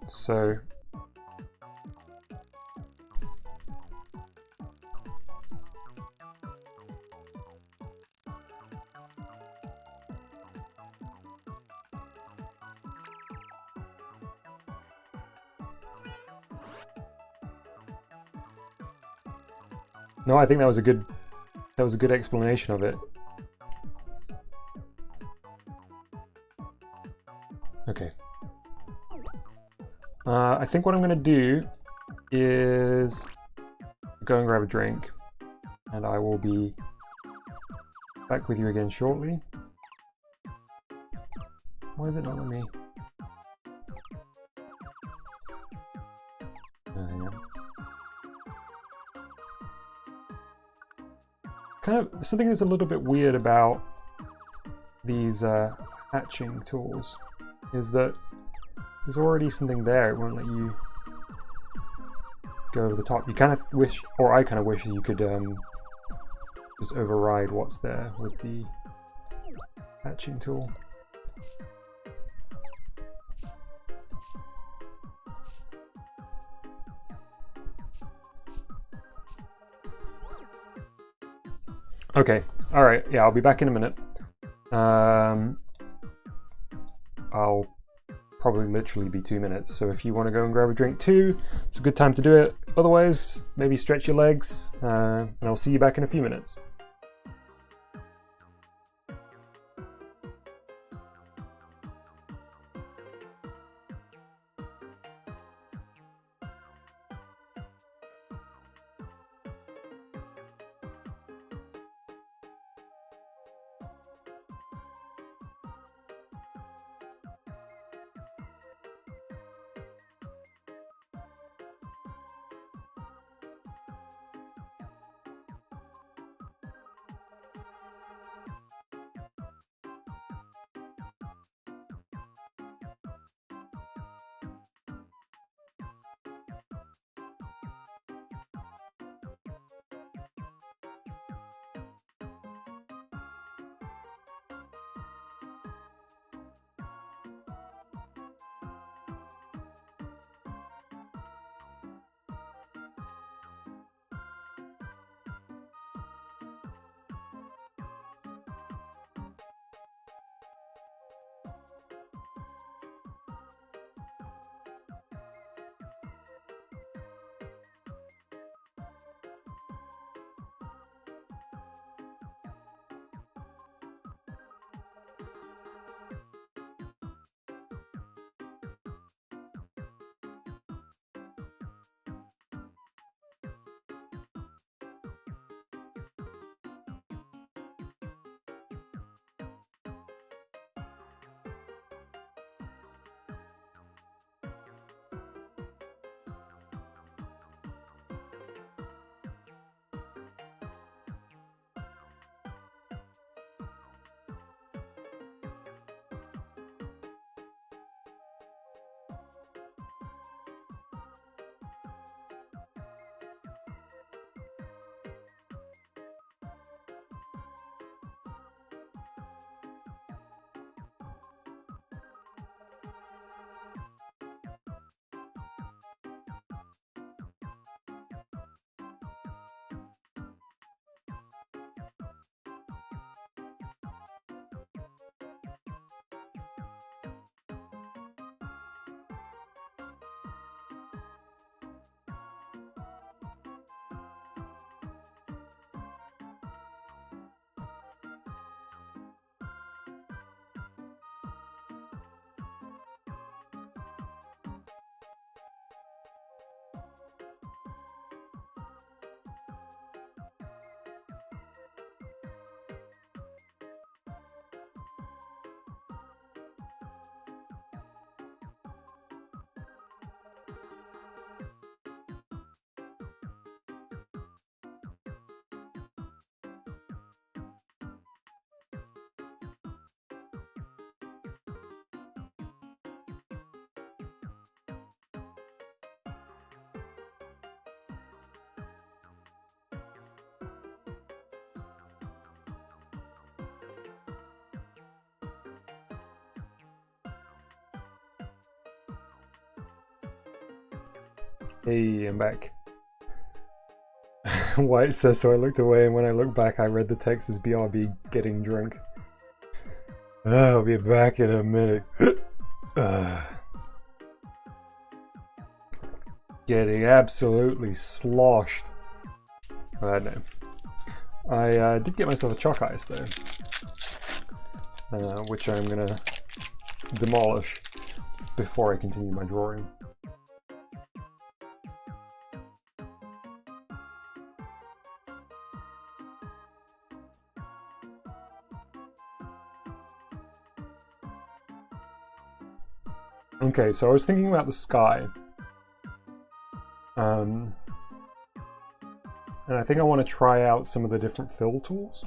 so no, I think that was a good explanation of it. Okay. I think what I'm going to do is go and grab a drink, and I will be back with you again shortly. Why is it not letting me? Hang on. Kind of something that's a little bit weird about these hatching tools is that there's already something there. It won't let you go over the top. You kind of wish, or I kind of wish that you could just override what's there with the hatching tool. Okay, alright, yeah, I'll be back in a minute. I'll probably literally be 2 minutes, so if you want to go and grab a drink too, it's a good time to do it. Otherwise, maybe stretch your legs, and I'll see you back in a few minutes. Hey, I'm back. White says, so I looked away, and when I looked back, I read the text as BRB getting drunk. I'll be back in a minute. Getting absolutely sloshed. I know. I did get myself a chalk ice though, which I'm gonna demolish before I continue my drawing. Okay, so I was thinking about the sky. And I think I want to try out some of the different fill tools.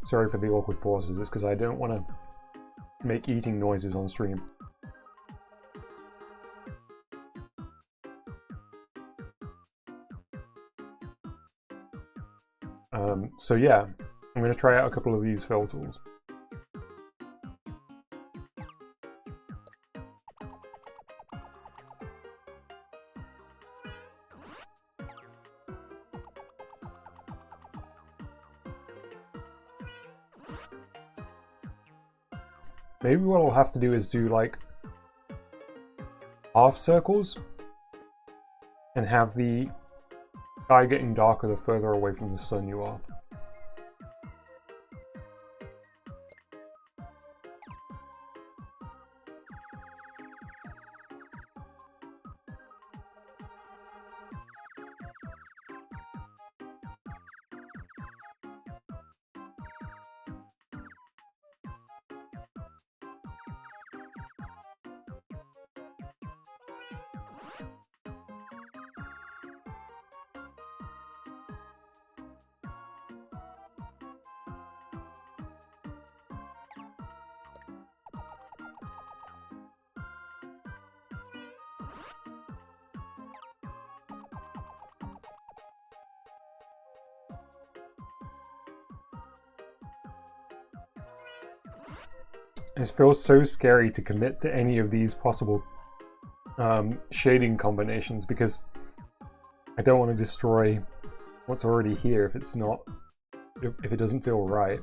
Sorry for the awkward pauses, it's because I don't want to make eating noises on stream. So yeah, I'm going to try out a couple of these fill tools. Maybe what I'll have to do is do like half circles and have the sky getting darker the further away from the sun you are. It feels so scary to commit to any of these possible shading combinations because I don't want to destroy what's already here if it doesn't feel right.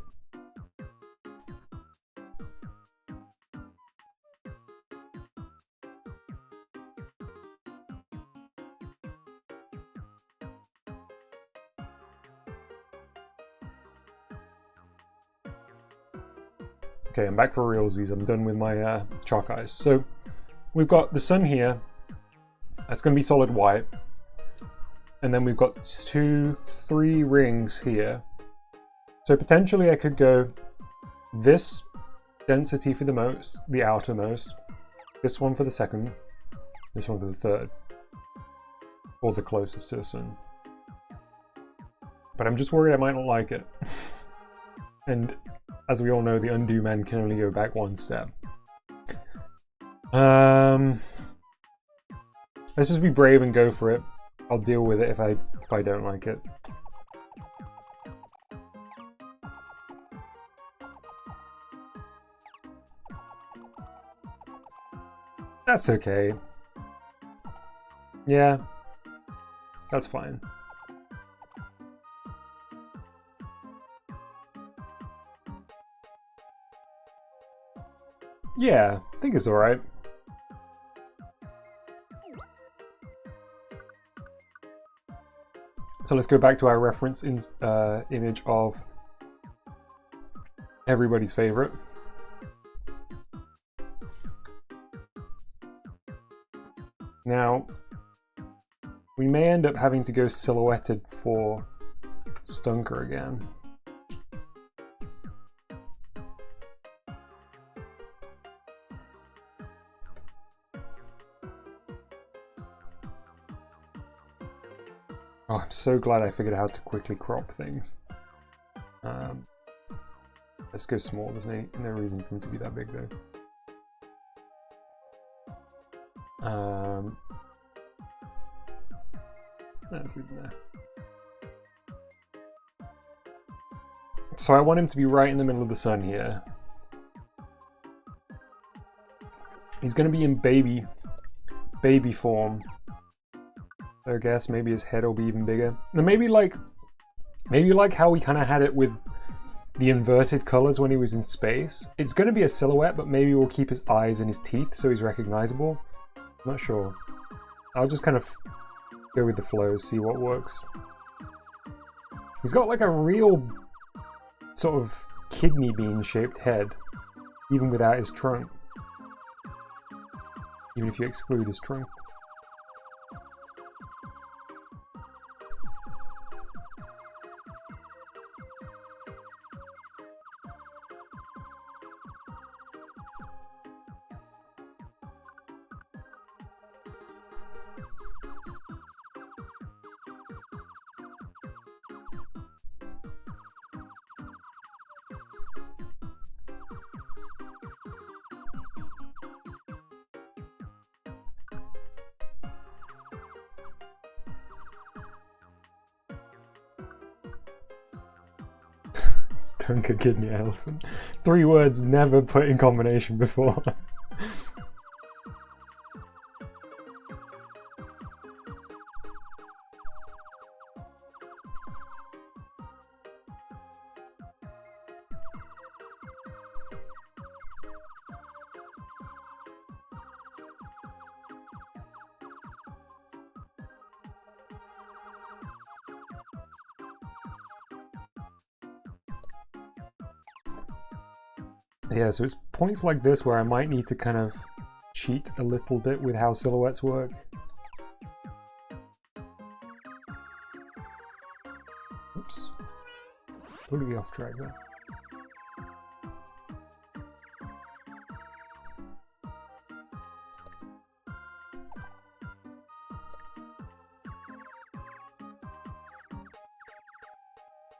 Okay, I'm back for realsies. I'm done with my chalk eyes. So we've got the sun here. That's going to be solid white. And then we've got 2, 3 rings here. So potentially I could go this density for the outermost, this one for the second, this one for the third, or the closest to the sun. But I'm just worried I might not like it. And as we all know, the undo men can only go back one step. Let's just be brave and go for it. I'll deal with it if I don't like it. That's okay. Yeah, that's fine. Yeah, I think it's alright. So let's go back to our reference image of everybody's favorite. Now, we may end up having to go silhouetted for Stunker again. Oh, I'm so glad I figured out how to quickly crop things. Let's go small. There's no reason for them to be that big though. Let's leave them there. So I want him to be right in the middle of the sun here. He's going to be in baby form. So I guess maybe his head will be even bigger. Now maybe like how we kind of had it with the inverted colors when he was in space. It's going to be a silhouette, but maybe we'll keep his eyes and his teeth so he's recognizable. Not sure. I'll just kind of go with the flow, see what works. He's got like a real sort of kidney bean shaped head, even without his trunk. Even if you exclude his trunk. Stunker kidney elephant. 3 words never put in combination before. Yeah, so it's points like this where I might need to kind of cheat a little bit with how silhouettes work. Oops. Totally off track there.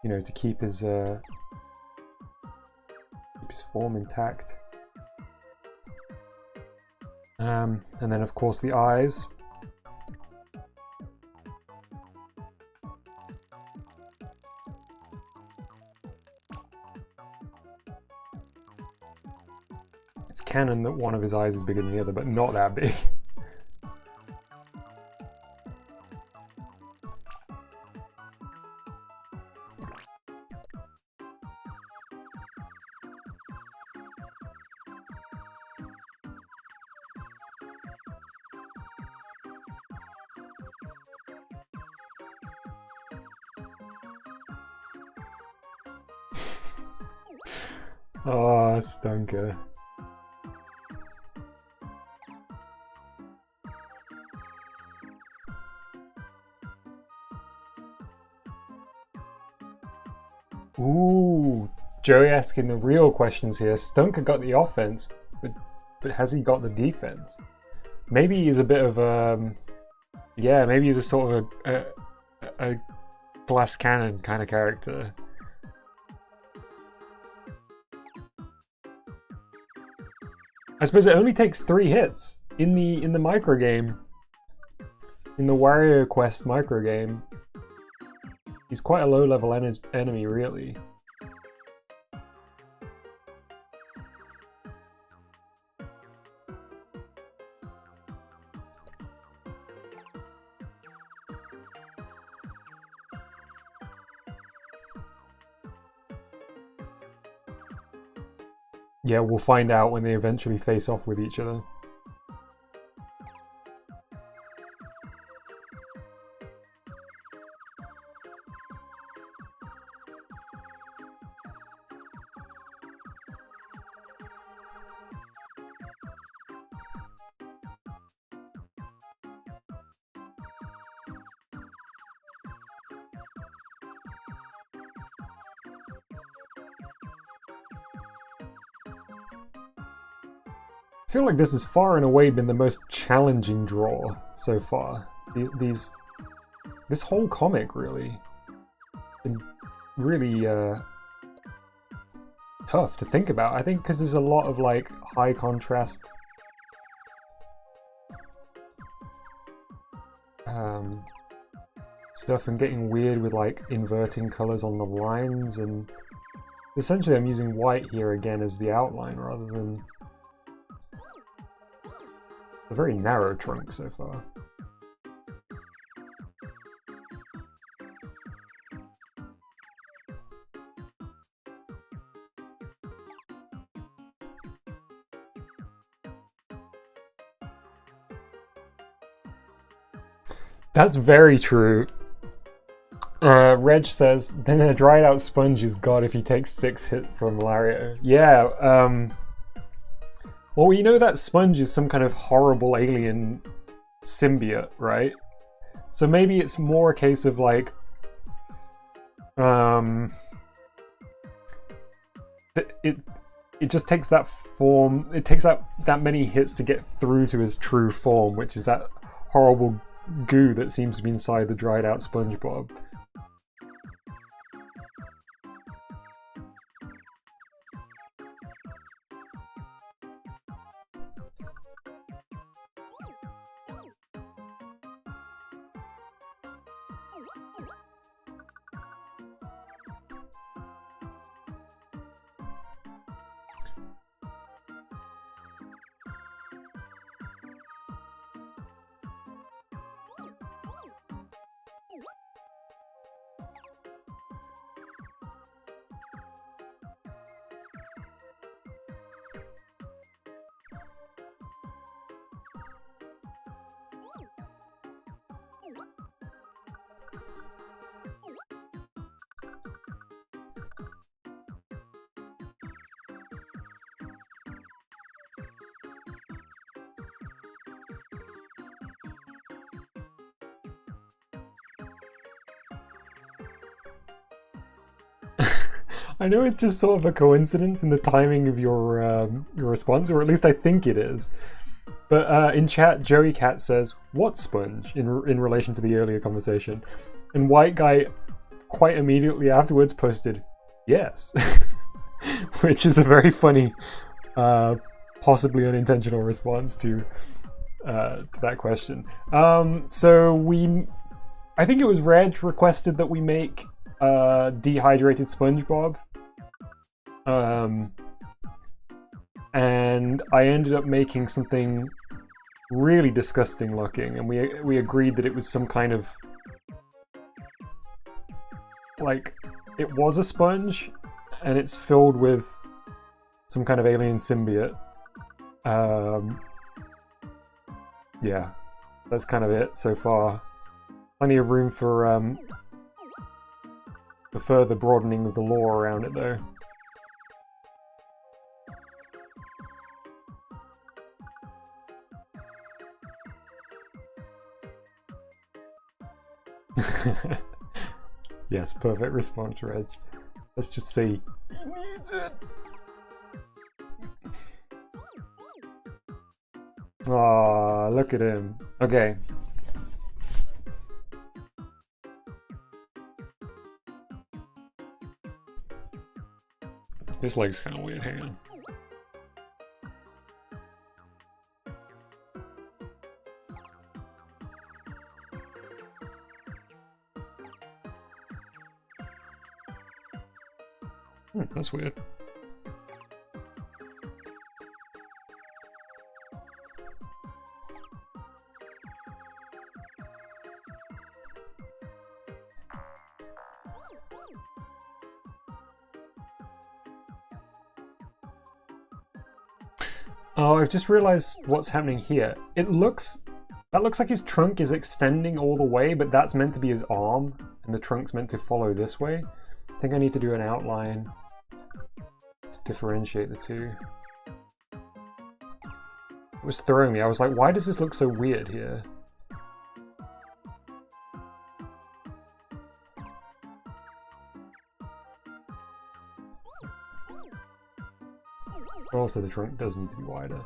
You know, to keep his form intact. And then of course the eyes. It's canon that one of his eyes is bigger than the other, but not that big. Oh, Stunker. Ooh, Joey asking the real questions here. Stunker got the offense, but has he got the defense? Maybe he's a bit of yeah, maybe he's a sort of a glass cannon kind of character. I suppose it only takes 3 hits in the micro game. In the Wario Quest micro game, he's quite a low-level enemy, really. Yeah, we'll find out when they eventually face off with each other. I feel like this has far and away been the most challenging draw so far. This whole comic really been really tough to think about. I think because there's a lot of like high contrast stuff and getting weird with like inverting colors on the lines, and essentially I'm using white here again as the outline rather than A very narrow trunk so far. That's very true. Reg says, then a dried out sponge is God if he takes 6 hits from malaria. Yeah, well, we know that sponge is some kind of horrible alien symbiote, right? So maybe it's more a case of like, it just takes that form, it takes that many hits to get through to his true form, which is that horrible goo that seems to be inside the dried out SpongeBob. I know it's just sort of a coincidence in the timing of your response, or at least I think it is. But in chat, Joey Cat says, "What sponge?" in relation to the earlier conversation, and White Guy quite immediately afterwards posted, "Yes," which is a very funny, possibly unintentional response to that question. So I think it was Reg requested that we make dehydrated SpongeBob. And I ended up making something really disgusting looking, and we agreed that it was some kind of, like, it was a sponge and it's filled with some kind of alien symbiote. Yeah, that's kind of it so far. Plenty of room for further broadening of the lore around it though. Yes, perfect response, Reg. Let's just see. He needs it. Aw, look at him. Okay. This leg's kind of weird. Hang on. That's weird. Oh, I've just realized what's happening here. That looks like his trunk is extending all the way, but that's meant to be his arm, and the trunk's meant to follow this way. I think I need to do an outline to differentiate the two. It was throwing me. I was like, why does this look so weird here? Also, the trunk does need to be wider.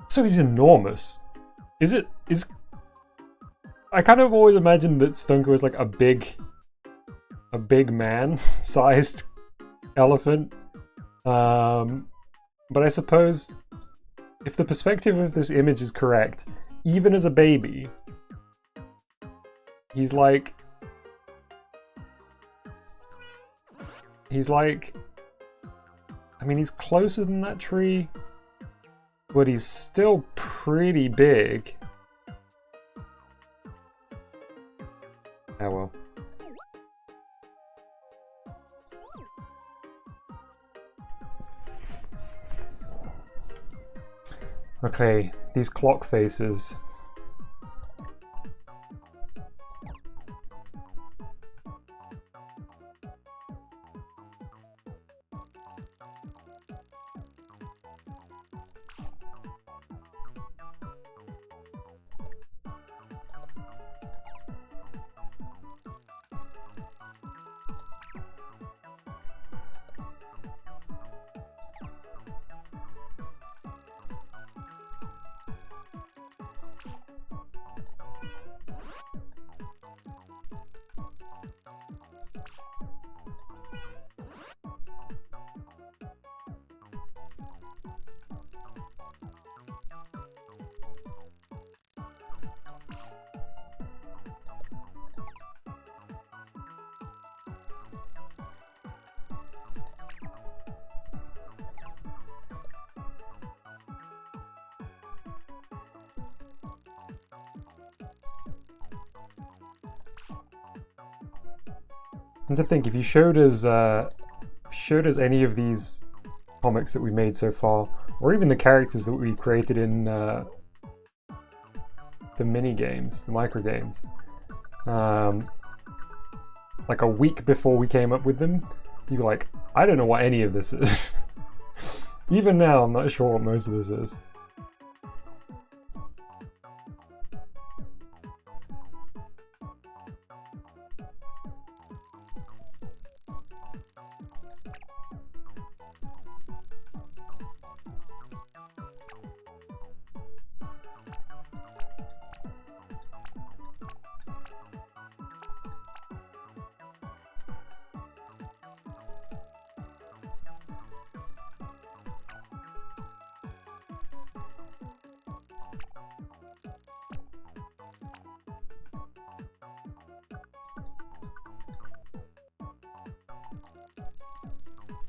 So he's enormous. I kind of always imagined that Stunker was like a big man-sized elephant. But I suppose if the perspective of this image is correct, even as a baby, He's like, I mean, he's closer than that tree, but he's still pretty big. Oh well. Okay, these clock faces. And to think, if you showed us any of these comics that we made so far, or even the characters that we created in the mini games, the micro games, like a week before we came up with them, you'd be like, I don't know what any of this is. Even now, I'm not sure what most of this is.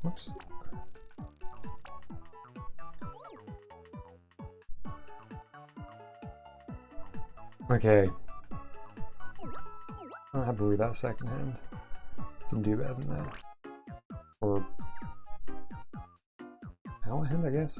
Whoops. Okay. I'm happy with that second hand. You can do better than that. Or hour hand, I guess.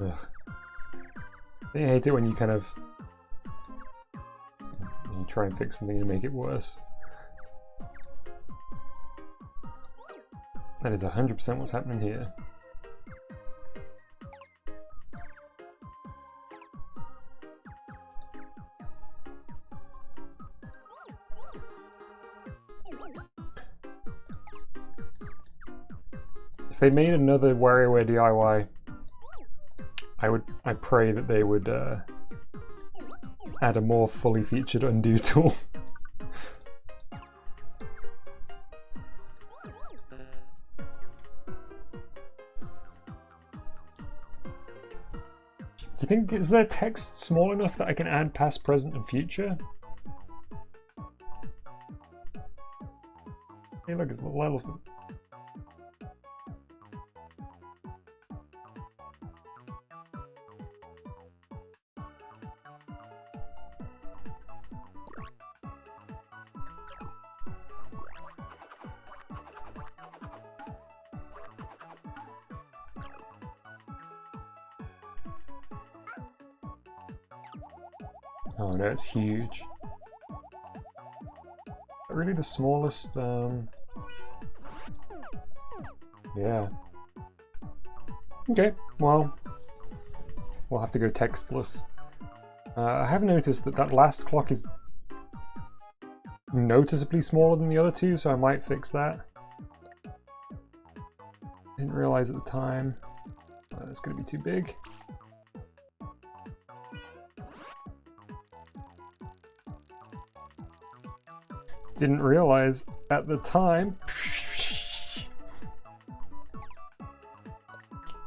Ugh. I hate it when you kind of you try and fix something to make it worse. That is 100% what's happening here. If they made another WarioWare D.I.Y, I pray that they would add a more fully featured undo tool. Do you think, is their text small enough that I can add past, present, and future? Hey look, it's a little elephant. Oh no, it's huge. Really the smallest, yeah. Okay, well, we'll have to go textless. I have noticed that that last clock is noticeably smaller than the other two, so I might fix that. Didn't realize at the time. It's going to be too big. didn't realize at the time.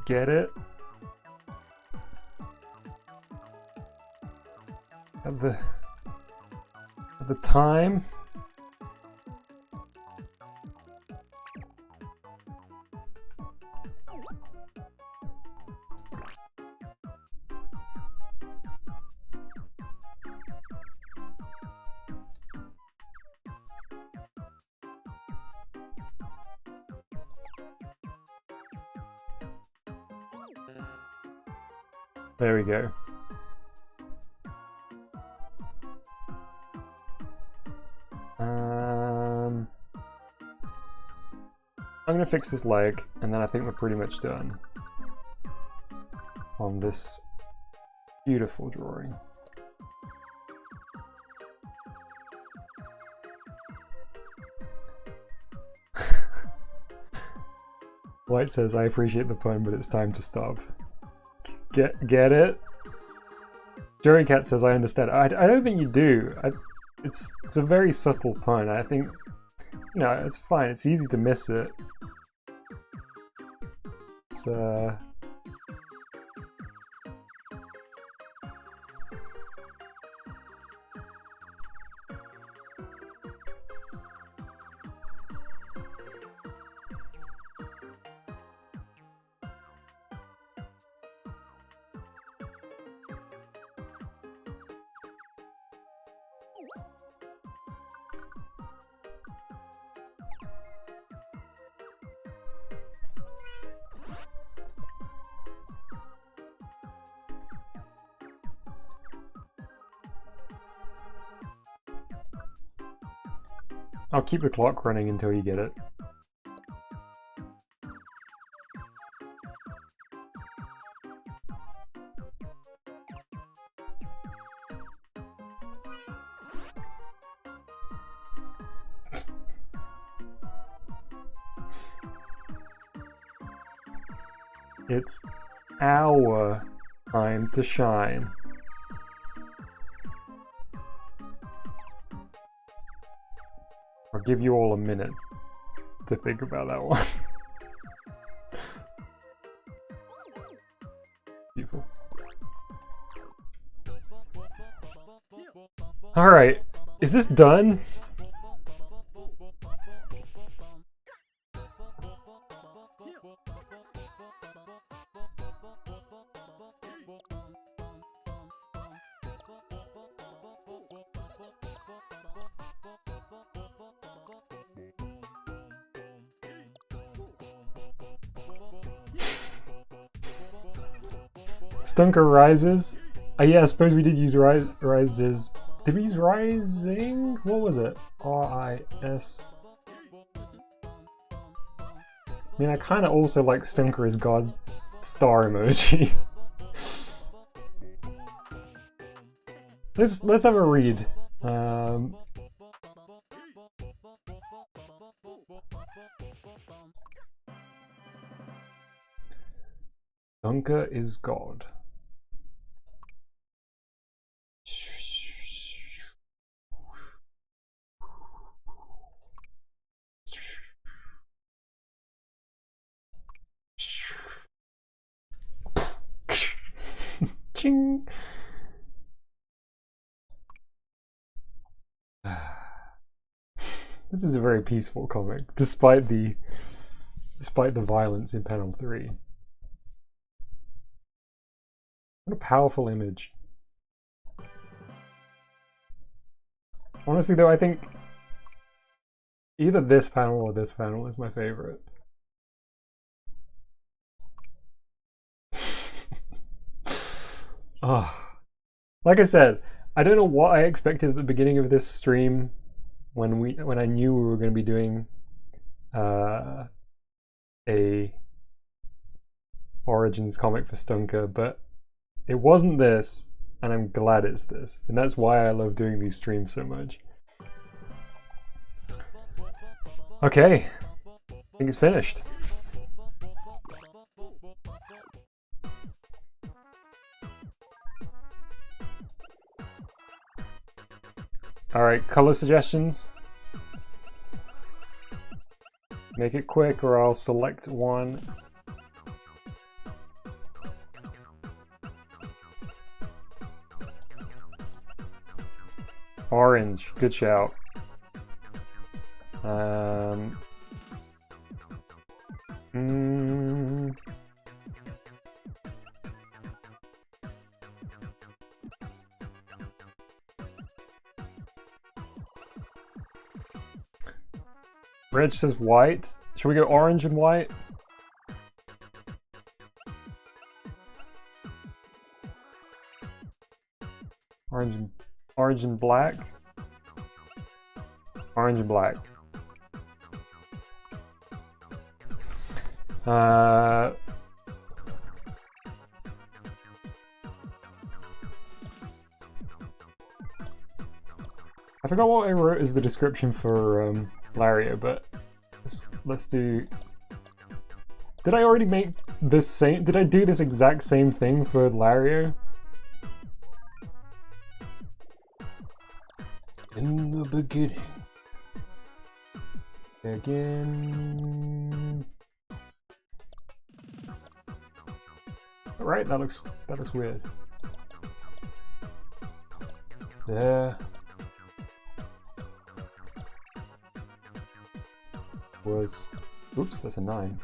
Get it? At the time. There we go. I'm gonna fix this leg, and then I think we're pretty much done on this beautiful drawing. White says, I appreciate the pun, but it's time to stop. Get it? Jerry Cat says, I understand. I don't think you do. It's a very subtle pun. I think, you know, it's fine. It's easy to miss it. It's I'll keep the clock running until you get it. It's our time to shine. I'll give you all a minute to think about that one. Beautiful. Alright, is this done? Stunker Rises. Yeah, I suppose we did use Rises. Did we use Rising? What was it? R-I-S. I mean, I kind of also like Stunker as God star emoji. Let's have a read. Stunker is God. Ching. This is a very peaceful comic, despite the violence in panel 3. What a powerful image. Honestly though, I think either this panel or this panel is my favorite. Oh, like I said, I don't know what I expected at the beginning of this stream when I knew we were going to be doing a Origins comic for Stunker, but it wasn't this, and I'm glad it's this, and that's why I love doing these streams so much. Okay, I think it's finished. Alright, color suggestions. Make it quick or I'll select one. Orange, good shout. Reg says white. Should we go orange and white? Orange and black. Orange and black. I forgot what I wrote as the description for Lario, but let's do. Did I already make this same? Did I do this exact same thing for Lario? In the beginning. Again. Right, that looks weird. There was, oops, that's a 9.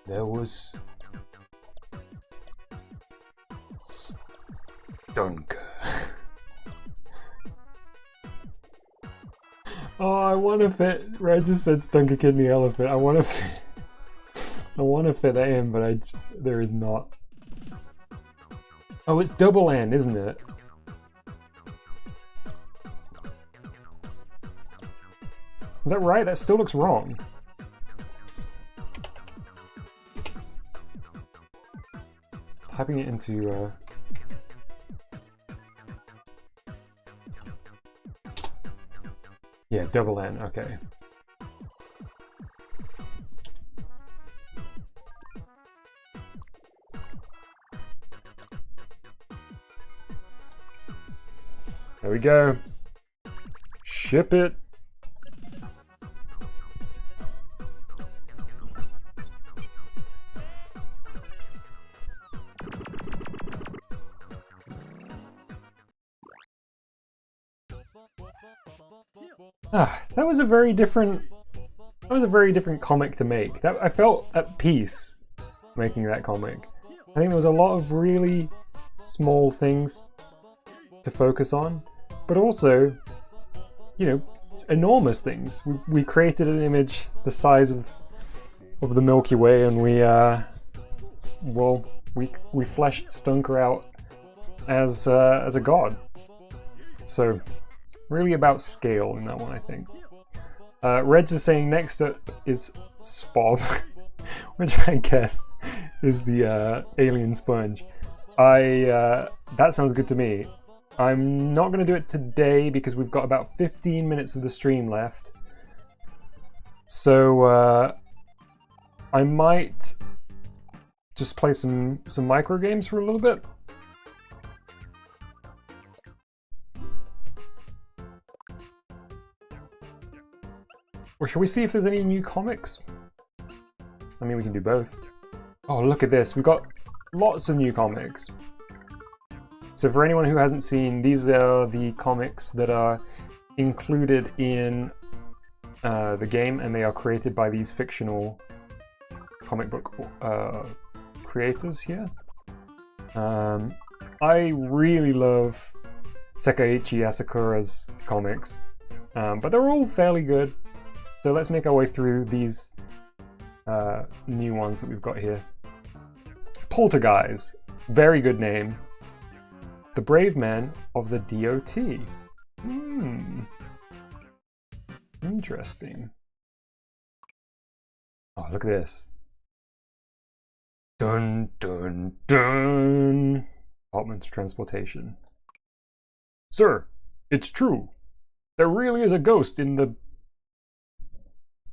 There was Stunk. Oh, I want to fit. Red just said Stunk a Kidney Elephant. I want to fit. I want to fit that in, but there is not. Oh, it's double N, isn't it? Is that right? That still looks wrong. Typing it into. Yeah, double N, okay. There we go. Ship it. That was a very different comic to make. I felt at peace making that comic. I think there was a lot of really small things to focus on, but also, you know, enormous things. We created an image the size of the Milky Way, and we fleshed Stunker out as a god. So really about scale in that one, I think. Reg is saying next up is Spob, which I guess is the alien sponge. That sounds good to me. I'm not going to do it today because we've got about 15 minutes of the stream left. So I might just play some micro games for a little bit. Or should we see if there's any new comics? I mean, we can do both. Oh, look at this. We've got lots of new comics. So for anyone who hasn't seen, these are the comics that are included in the game, and they are created by these fictional comic book creators here. I really love Sekaiichi Asakura's comics, but they're all fairly good. So let's make our way through these new ones that we've got here. Poltergeist, very good name. The Brave Man of the DOT. Interesting. Oh, look at this. Dun dun dun. Department of Transportation. Sir, it's true. There really is a ghost in the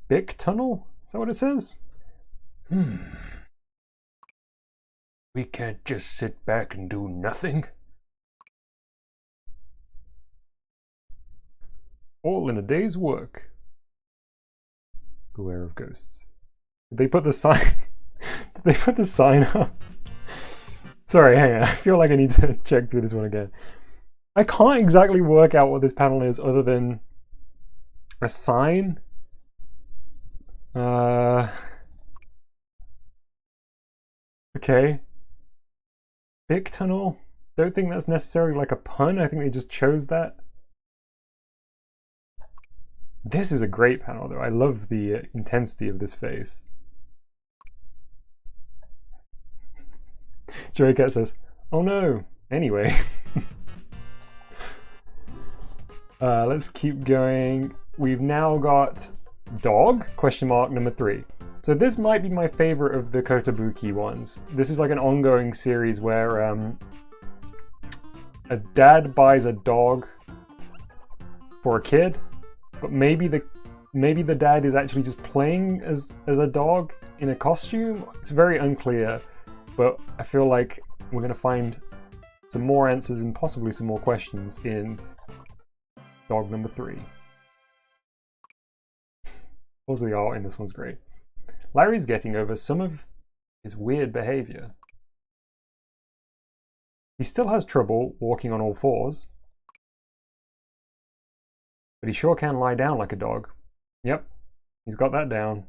Bic Tunnel? Is that what it says? We can't just sit back and do nothing. All in a day's work. Beware of ghosts. Did they put the sign? Did they put the sign up? Sorry, hang on. I feel like I need to check through this one again. I can't exactly work out what this panel is other than a sign. Okay. Big tunnel. Don't think that's necessarily like a pun. I think they just chose that. This is a great panel though. I love the intensity of this face. Joey Cat says, oh no. Anyway. Let's keep going. We've now got dog, question mark, number 3. So this might be my favorite of the Kotobuki ones. This is like an ongoing series where a dad buys a dog for a kid, but maybe the dad is actually just playing as a dog in a costume. It's very unclear, but I feel like we're going to find some more answers and possibly some more questions in dog number 3. Also, the art in this one's great. Larry's getting over some of his weird behavior. He still has trouble walking on all fours, but he sure can lie down like a dog. Yep, he's got that down.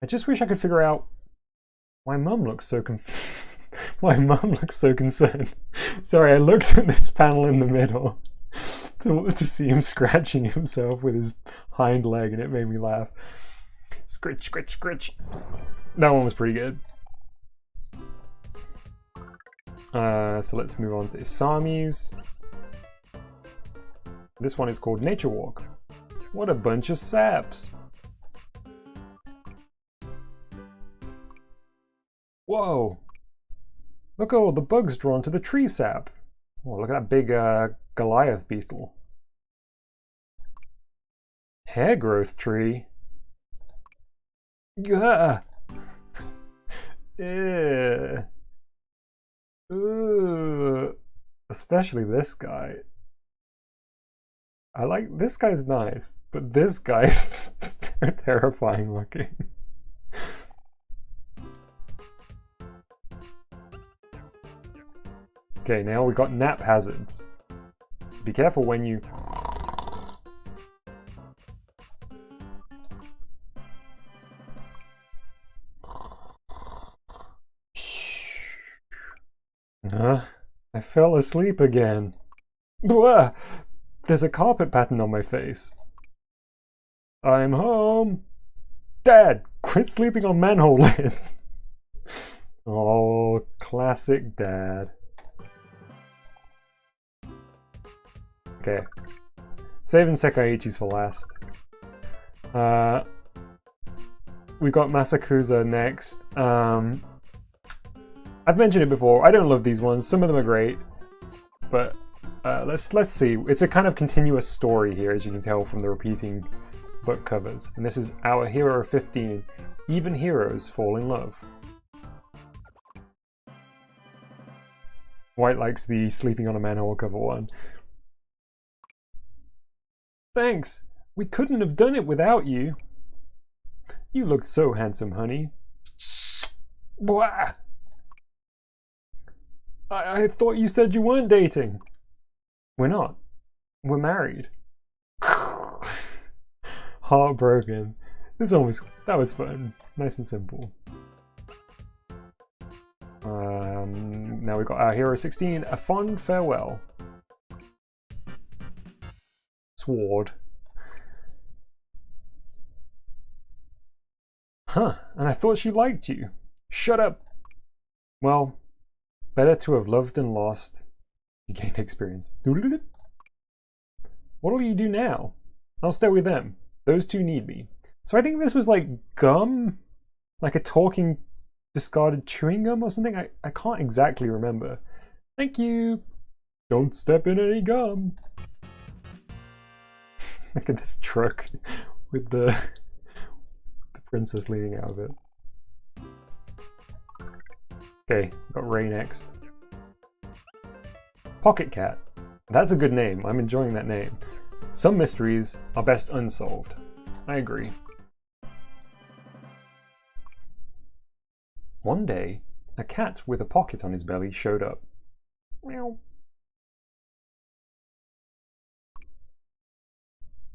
I just wish I could figure out why Mum looks so concerned. Sorry, I looked at this panel in the middle to see him scratching himself with his hind leg, and it made me laugh. Scritch, scritch, scritch. That one was pretty good. So let's move on to Isami's. This one is called Nature Walk. What a bunch of saps. Whoa. Look at all the bugs drawn to the tree sap. Oh, look at that big Goliath beetle. Hair growth tree. Gah. Yeah. Ooh. Especially this guy. I like this guy's nice, but this guy's so terrifying looking. Okay, now we got nap hazards. Be careful when you... I fell asleep again. Blah! There's a carpet pattern on my face. I'm home. Dad, quit sleeping on manhole lids. Oh, classic Dad. Okay. Saving Sekaiichi's for last. We got Masakusa next. I've mentioned it before. I don't love these ones. Some of them are great, but let's see. It's a kind of continuous story here, as you can tell from the repeating book covers. And this is Our Hero of 15. Even heroes fall in love. White likes the sleeping on a manhole cover one. Thanks. We couldn't have done it without you. You looked so handsome, honey. Blah. I thought you said you weren't dating. We're not. We're married. Heartbroken. That was fun. Nice and simple. Now we've got Our Hero 16, A Fond Farewell. Sword. Huh, and I thought she liked you. Shut up. Well, better to have loved and lost. You gain experience. What'll you do now? I'll stay with them. Those two need me. So I think this was like gum? Like a talking discarded chewing gum or something? I can't exactly remember. Thank you. Don't step in any gum. Look at this truck with the princess leaning out of it. Okay, got Ray next. Pocket Cat. That's a good name. I'm enjoying that name. Some mysteries are best unsolved. I agree. One day, a cat with a pocket on his belly showed up. Meow.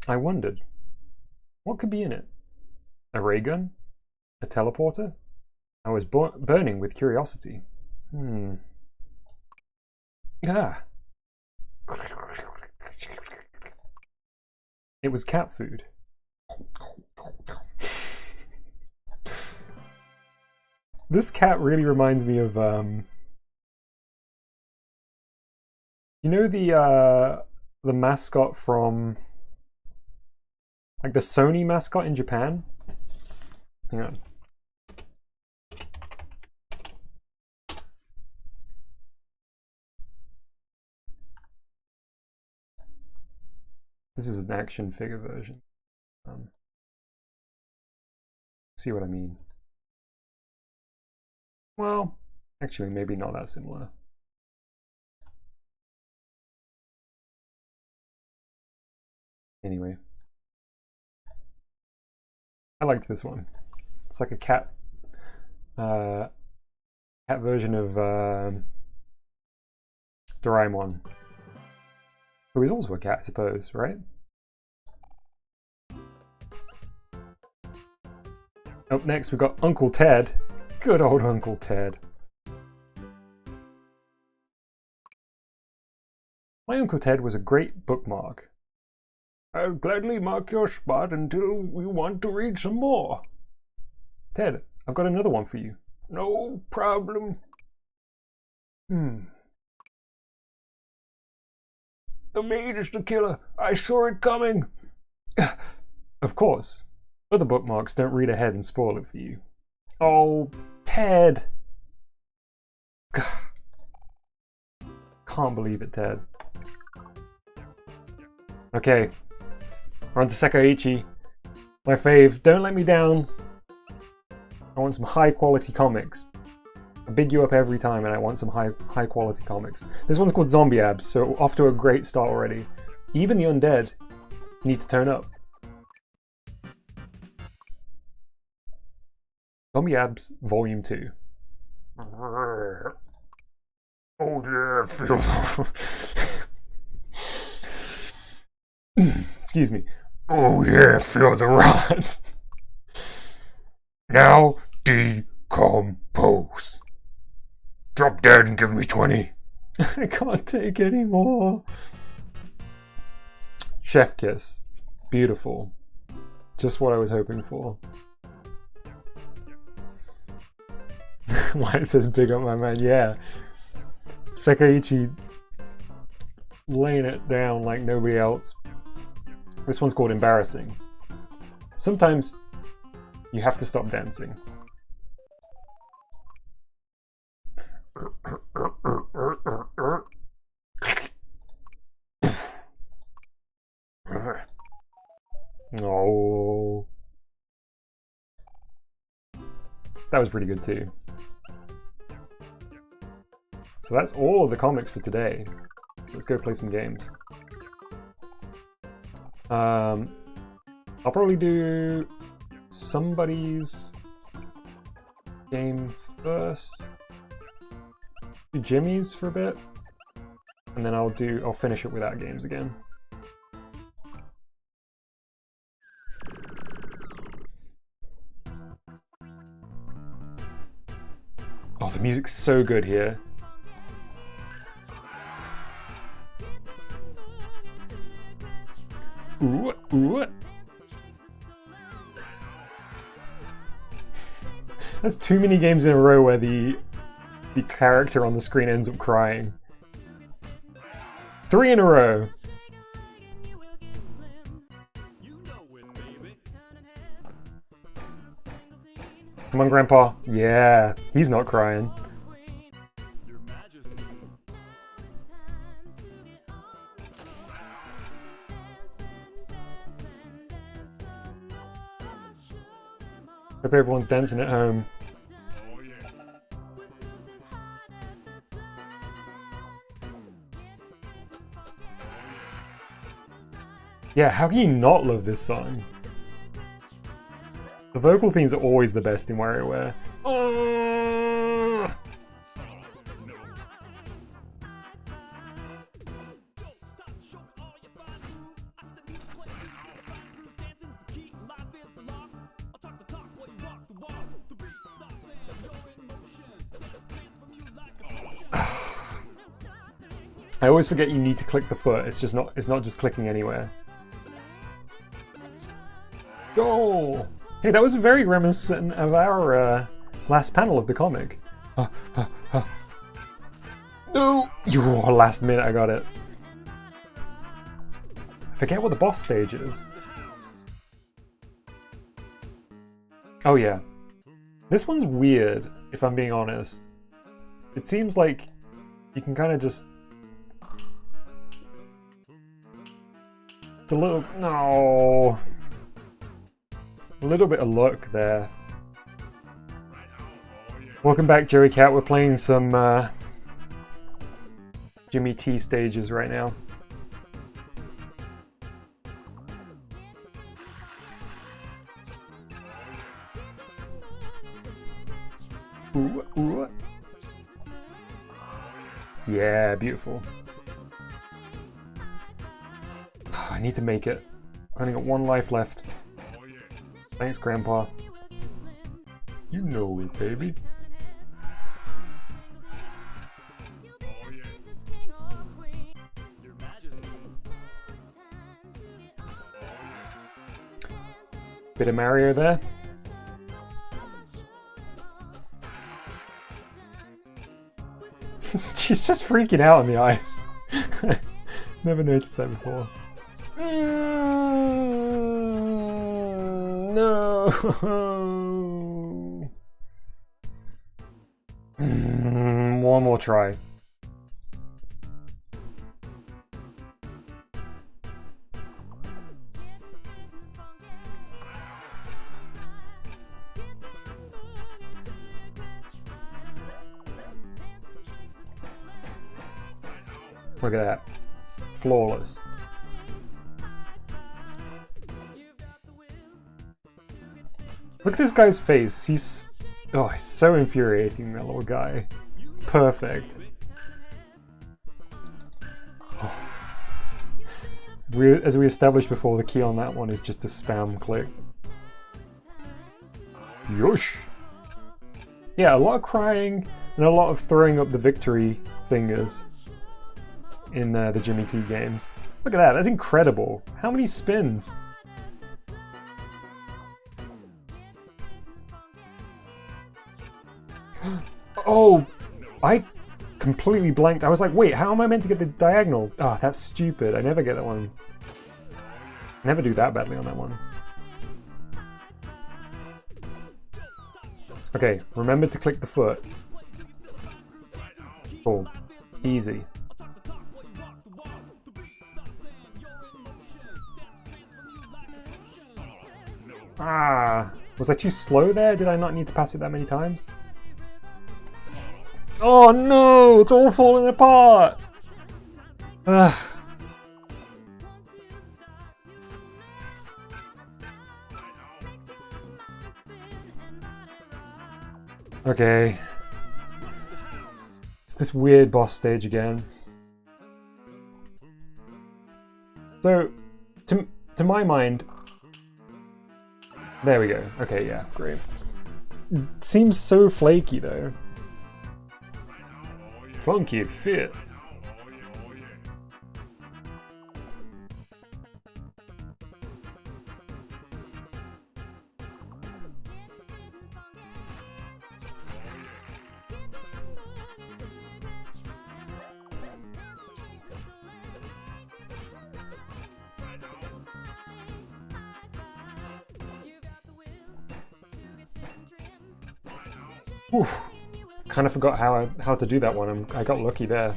I wondered, what could be in it? A ray gun? A teleporter? I was burning with curiosity. Ah! It was cat food. This cat really reminds me of you know the mascot from like the Sony mascot in Japan? Hang on. This is an action figure version. See what I mean? Well, actually, maybe not that similar. Anyway, I liked this one. It's like a cat version of Doraemon, who is also a cat, I suppose, right? Up next, we've got Uncle Ted. Good old Uncle Ted. My Uncle Ted was a great bookmark. I'll gladly mark your spot until you want to read some more. Ted, I've got another one for you. No problem. The maid is the killer. I saw it coming. Of course. Other bookmarks don't read ahead and spoil it for you. Oh, Ted. Can't believe it, Ted. Okay. We're on to Sekaiichi. My fave. Don't let me down. I want some high quality comics. I big you up every time and I want some high quality comics. This one's called Zombie Abs, so off to a great start already. Even the undead need to turn up. Zombie Abs Volume 2. Oh yeah, feel excuse me. Oh yeah, feel the rot. Now decompose. Drop dead and give me 20. I can't take any more. Chef kiss. Beautiful. Just what I was hoping for. Why it says big up my man, yeah. Sekaiichi laying it down like nobody else. This one's called Embarrassing. Sometimes you have to stop dancing. Oh. That was pretty good too. So that's all of the comics for today. Let's go play some games. I'll probably do somebody's game first. Do Jimmy's for a bit, and then I'll finish it without games again. Oh, the music's so good here. Ooh, ooh. That's too many games in a row where the character on the screen ends up crying. 3 in a row. Come on, Grandpa. Yeah, he's not crying. Hope everyone's dancing at home. Yeah, how can you not love this song? The vocal themes are always the best in WarioWare. I always forget you need to click the foot. It's not just clicking anywhere. Goal! Hey, that was very reminiscent of our last panel of the comic. No! Last minute I got it. I forget what the boss stage is. Oh yeah. This one's weird, if I'm being honest. It seems like you can kind of just... It's a little... No! A little bit of luck there. Welcome back, Joey Cat. We're playing some Jimmy T stages right now. Ooh, ooh. Yeah, beautiful. I need to make it. I've only got one life left. Thanks, Grandpa. You know it, baby. Bit of Mario there. She's just freaking out on the ice. Never noticed that before. No. One more try. Look at that. Flawless. Look at this guy's face. He's so infuriating, that little guy. It's perfect. Oh. As we established before, the key on that one is just a spam click. Yosh! Yeah, a lot of crying and a lot of throwing up the victory fingers in the Jimmy T games. Look at that, that's incredible. How many spins? Oh, I completely blanked. I was like, wait, how am I meant to get the diagonal? Oh, that's stupid. I never get that one. I never do that badly on that one. Okay, remember to click the foot. Cool. Easy. Ah, was I too slow there? Did I not need to pass it that many times? Oh no, it's all falling apart! Ugh. Okay. It's this weird boss stage again. So, to my mind... There we go. Okay, yeah, great. Seems so flaky though. Funky fit. Oof. Kind of forgot how to do that one. I got lucky there.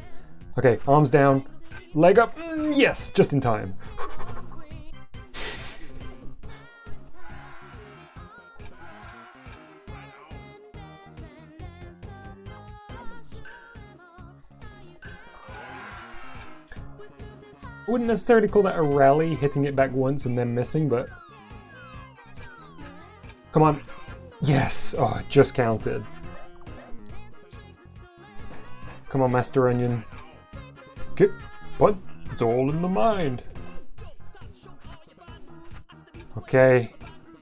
Okay, arms down, leg up. Yes, just in time. I wouldn't necessarily call that a rally, hitting it back once and then missing, but... Come on. Yes! Oh, it just counted. Come on, Master Onion. Get punch. It's all in the mind. Okay,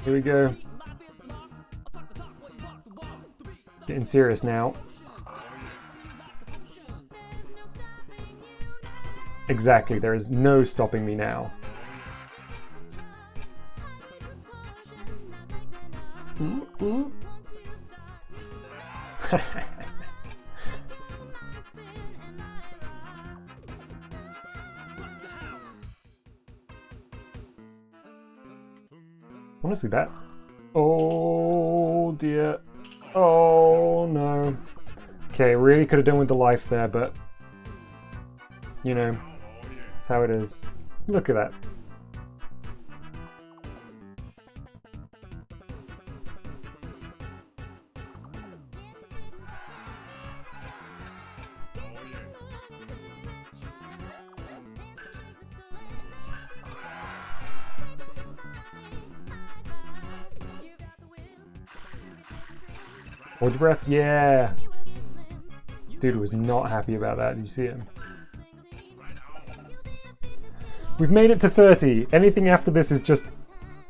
here we go. Getting serious now. Exactly, there is no stopping me now. Ooh, ooh. Honestly, that... Oh dear. Oh no. Okay, really could have done with the life there, but... You know, that's how it is. Look at that. Hold your breath, yeah! Dude was not happy about that, did you see him? We've made it to 30. Anything after this is just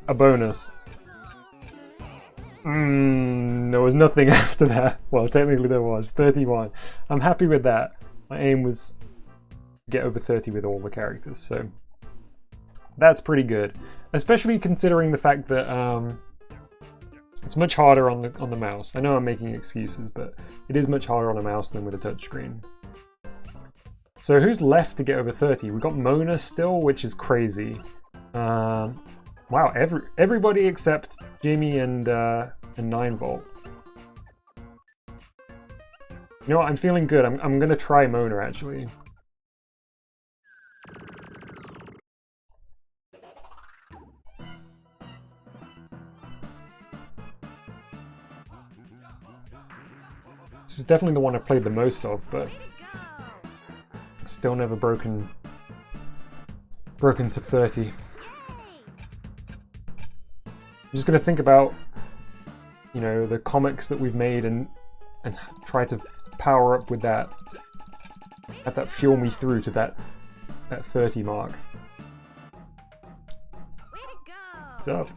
a bonus. There was nothing after that. Well, technically there was. 31. I'm happy with that. My aim was to get over 30 with all the characters, so that's pretty good. Especially considering the fact that it's much harder on the mouse. I know I'm making excuses, but it is much harder on a mouse than with a touchscreen. So who's left to get over 30? We've got Mona still, which is crazy. Wow, everybody except Jimmy and 9volt. You know what? I'm feeling good. I'm gonna try Mona actually. This is definitely the one I've played the most of, but still never broken to 30. I'm just gonna think about, you know, the comics that we've made and try to power up with that. Have that fuel me through to that 30 mark. What's up?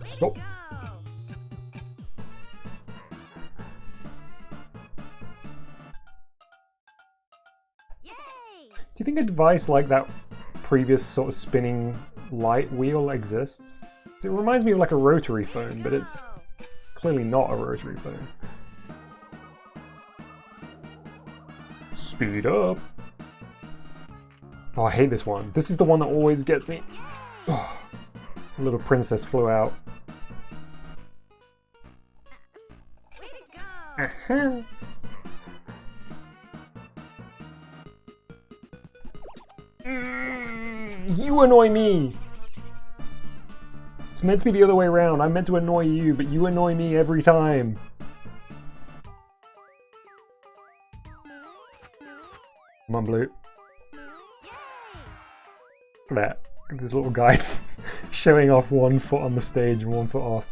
Stop. Do you think a device like that previous sort of spinning light wheel exists? It reminds me of like a rotary phone, but it's clearly not a rotary phone. Speed up. Oh, I hate this one. This is the one that always gets me. Oh, the little princess flew out. You annoy me! It's meant to be the other way around. I'm meant to annoy you, but you annoy me every time. Come on, Blue. Look at that. Look at this little guy showing off 1 foot on the stage and 1 foot off.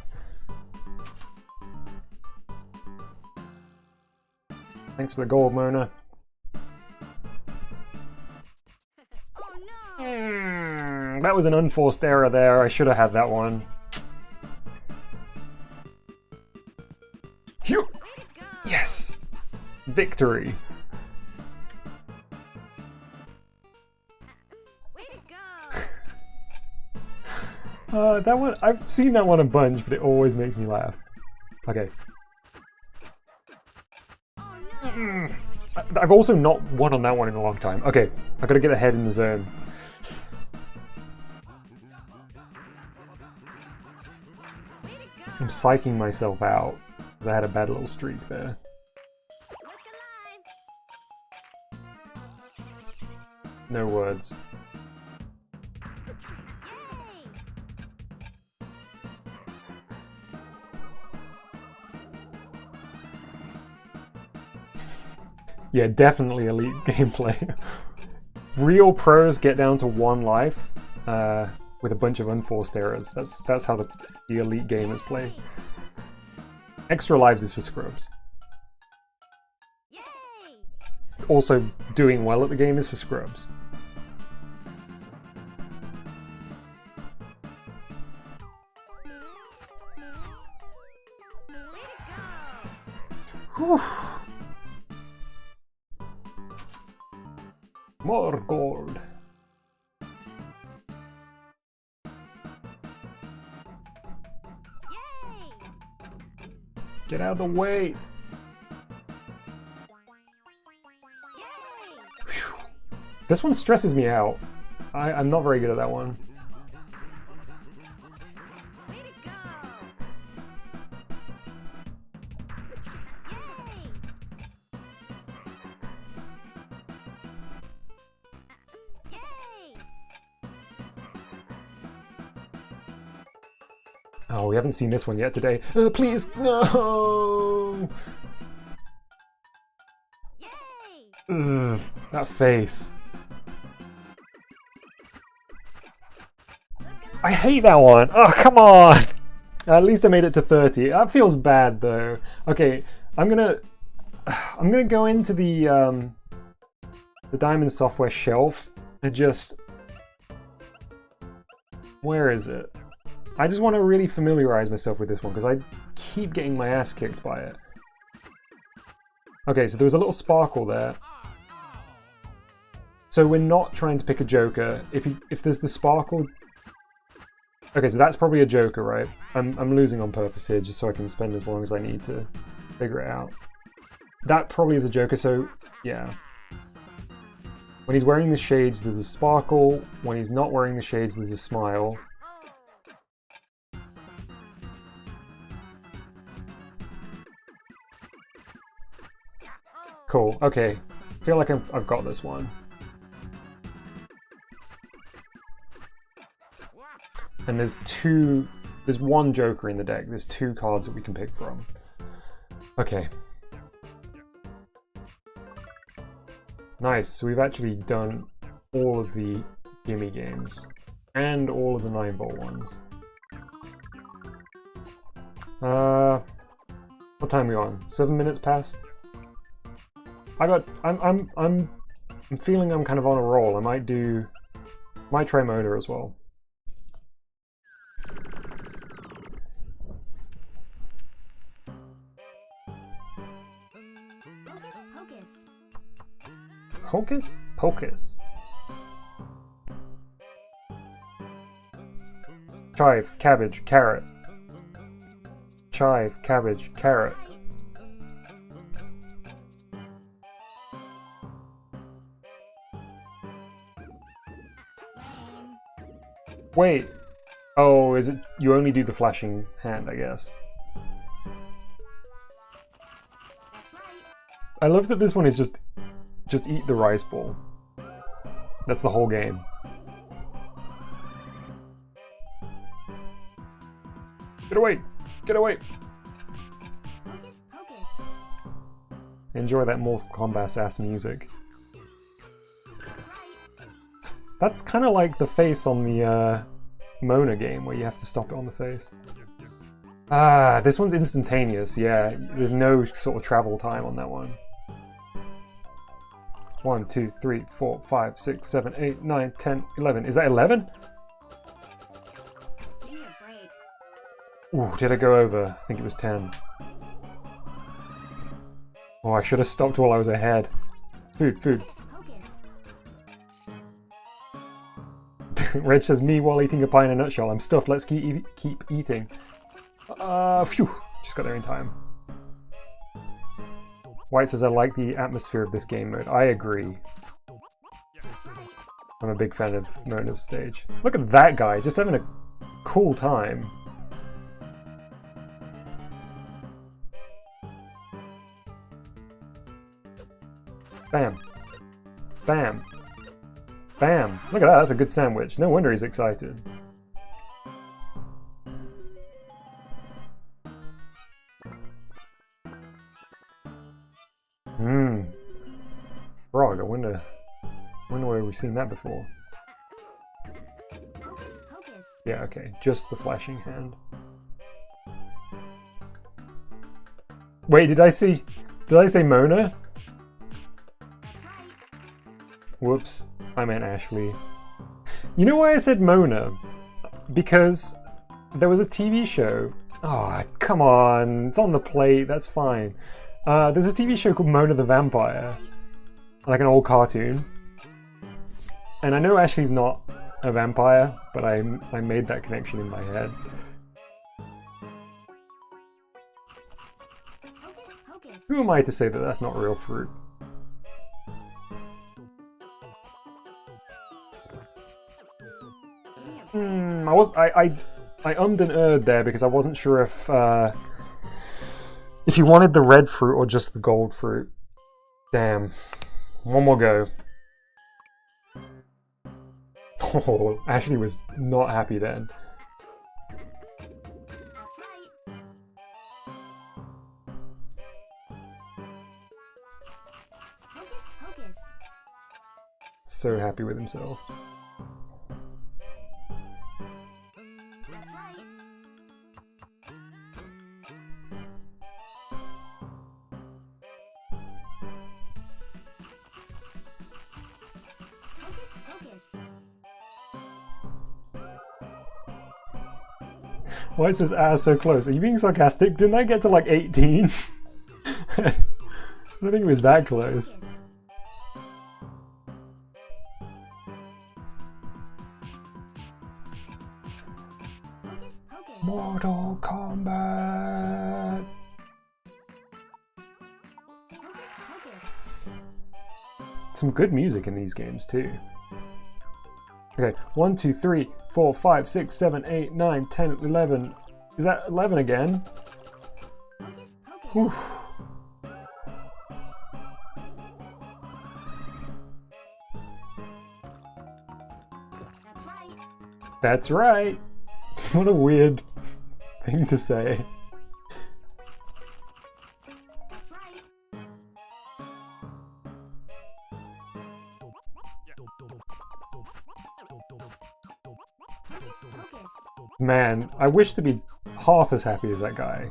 Thanks for the gold, Mona. That was an unforced error there. I should have had that one. Phew! Yes! Victory! That one, I've seen that one a bunch, but it always makes me laugh. Okay. I've also not won on that one in a long time. Okay, I gotta get ahead in the zone. I'm psyching myself out because I had a bad little streak there. No words. Yeah, definitely elite gameplay. Real pros get down to 1 life with a bunch of unforced errors. That's how the elite gamers play. Extra lives is for scrubs. Also, doing well at the game is for scrubs. Whew. More gold. Get out of the way. Whew. This one stresses me out. I'm not very good at that one. Oh, we haven't seen this one yet today. Please, no! Ugh, that face. I hate that one. Oh, come on! At least I made it to 30. That feels bad, though. Okay, I'm gonna go into the Diamond Software shelf and just... Where is it? I just want to really familiarize myself with this one because I keep getting my ass kicked by it. Okay, so there was a little sparkle there. So we're not trying to pick a joker. If there's the sparkle... Okay, so that's probably a joker, right? I'm losing on purpose here just so I can spend as long as I need to figure it out. That probably is a joker, so yeah. When he's wearing the shades, there's a sparkle. When he's not wearing the shades, there's a smile. Cool, okay. I feel like I've got this one. And there's one joker in the deck. There's 2 cards that we can pick from. Okay. Nice, so we've actually done all of the gimme games. And all of the 9-ball ones. What time are we on? 7 minutes past? I'm feeling I'm kind of on a roll. I might try Mona as well. Hocus pocus. Chive, cabbage, carrot. Chive, cabbage, carrot. Wait. Oh, is it? You only do the flashing hand, I guess. I love that this one is just eat the rice ball. That's the whole game. Get away! Get away! Enjoy that Mortal Kombat ass music. That's kind of like the face on the Mona game where you have to stop it on the face. Ah, this one's instantaneous, yeah. There's no sort of travel time on that one. 1, 2, 3, 4, 5, 6, 7, 8, 9, 10, 11. Is that 11? Ooh, did I go over? I think it was 10. Oh, I should have stopped while I was ahead. Food, food. Reg says, me while eating a pie in a nutshell. I'm stuffed, let's keep eating. Phew, just got there in time. White says, I like the atmosphere of this game mode. I agree. I'm a big fan of Mona's stage. Look at that guy, just having a cool time. Bam. Bam. Bam. Look at that, that's a good sandwich. No wonder he's excited. Frog, I wonder where we've seen that before. Yeah, okay, just the flashing hand. Wait, did I say Mona? Whoops, I meant Ashley. You know why I said Mona? Because there was a TV show. Oh, come on, it's on the plate, that's fine. There's a TV show called Mona the Vampire. Like an old cartoon. And I know Ashley's not a vampire, but I made that connection in my head. Who am I to say that that's not real fruit? I ummed and erred there because I wasn't sure if you wanted the red fruit or just the gold fruit. Damn. One more go. Oh, Ashley was not happy then. So happy with himself. Why it says so close? Are you being sarcastic? Didn't I get to like 18? I don't think it was that close. Mortal Kombat! Some good music in these games too. Okay, 1, 2, 3, 4, 5, 6, 7, 8, 9, 10, 11. Is that 11 again? Whew. That's right! What a weird thing to say. Man, I wish to be half as happy as that guy.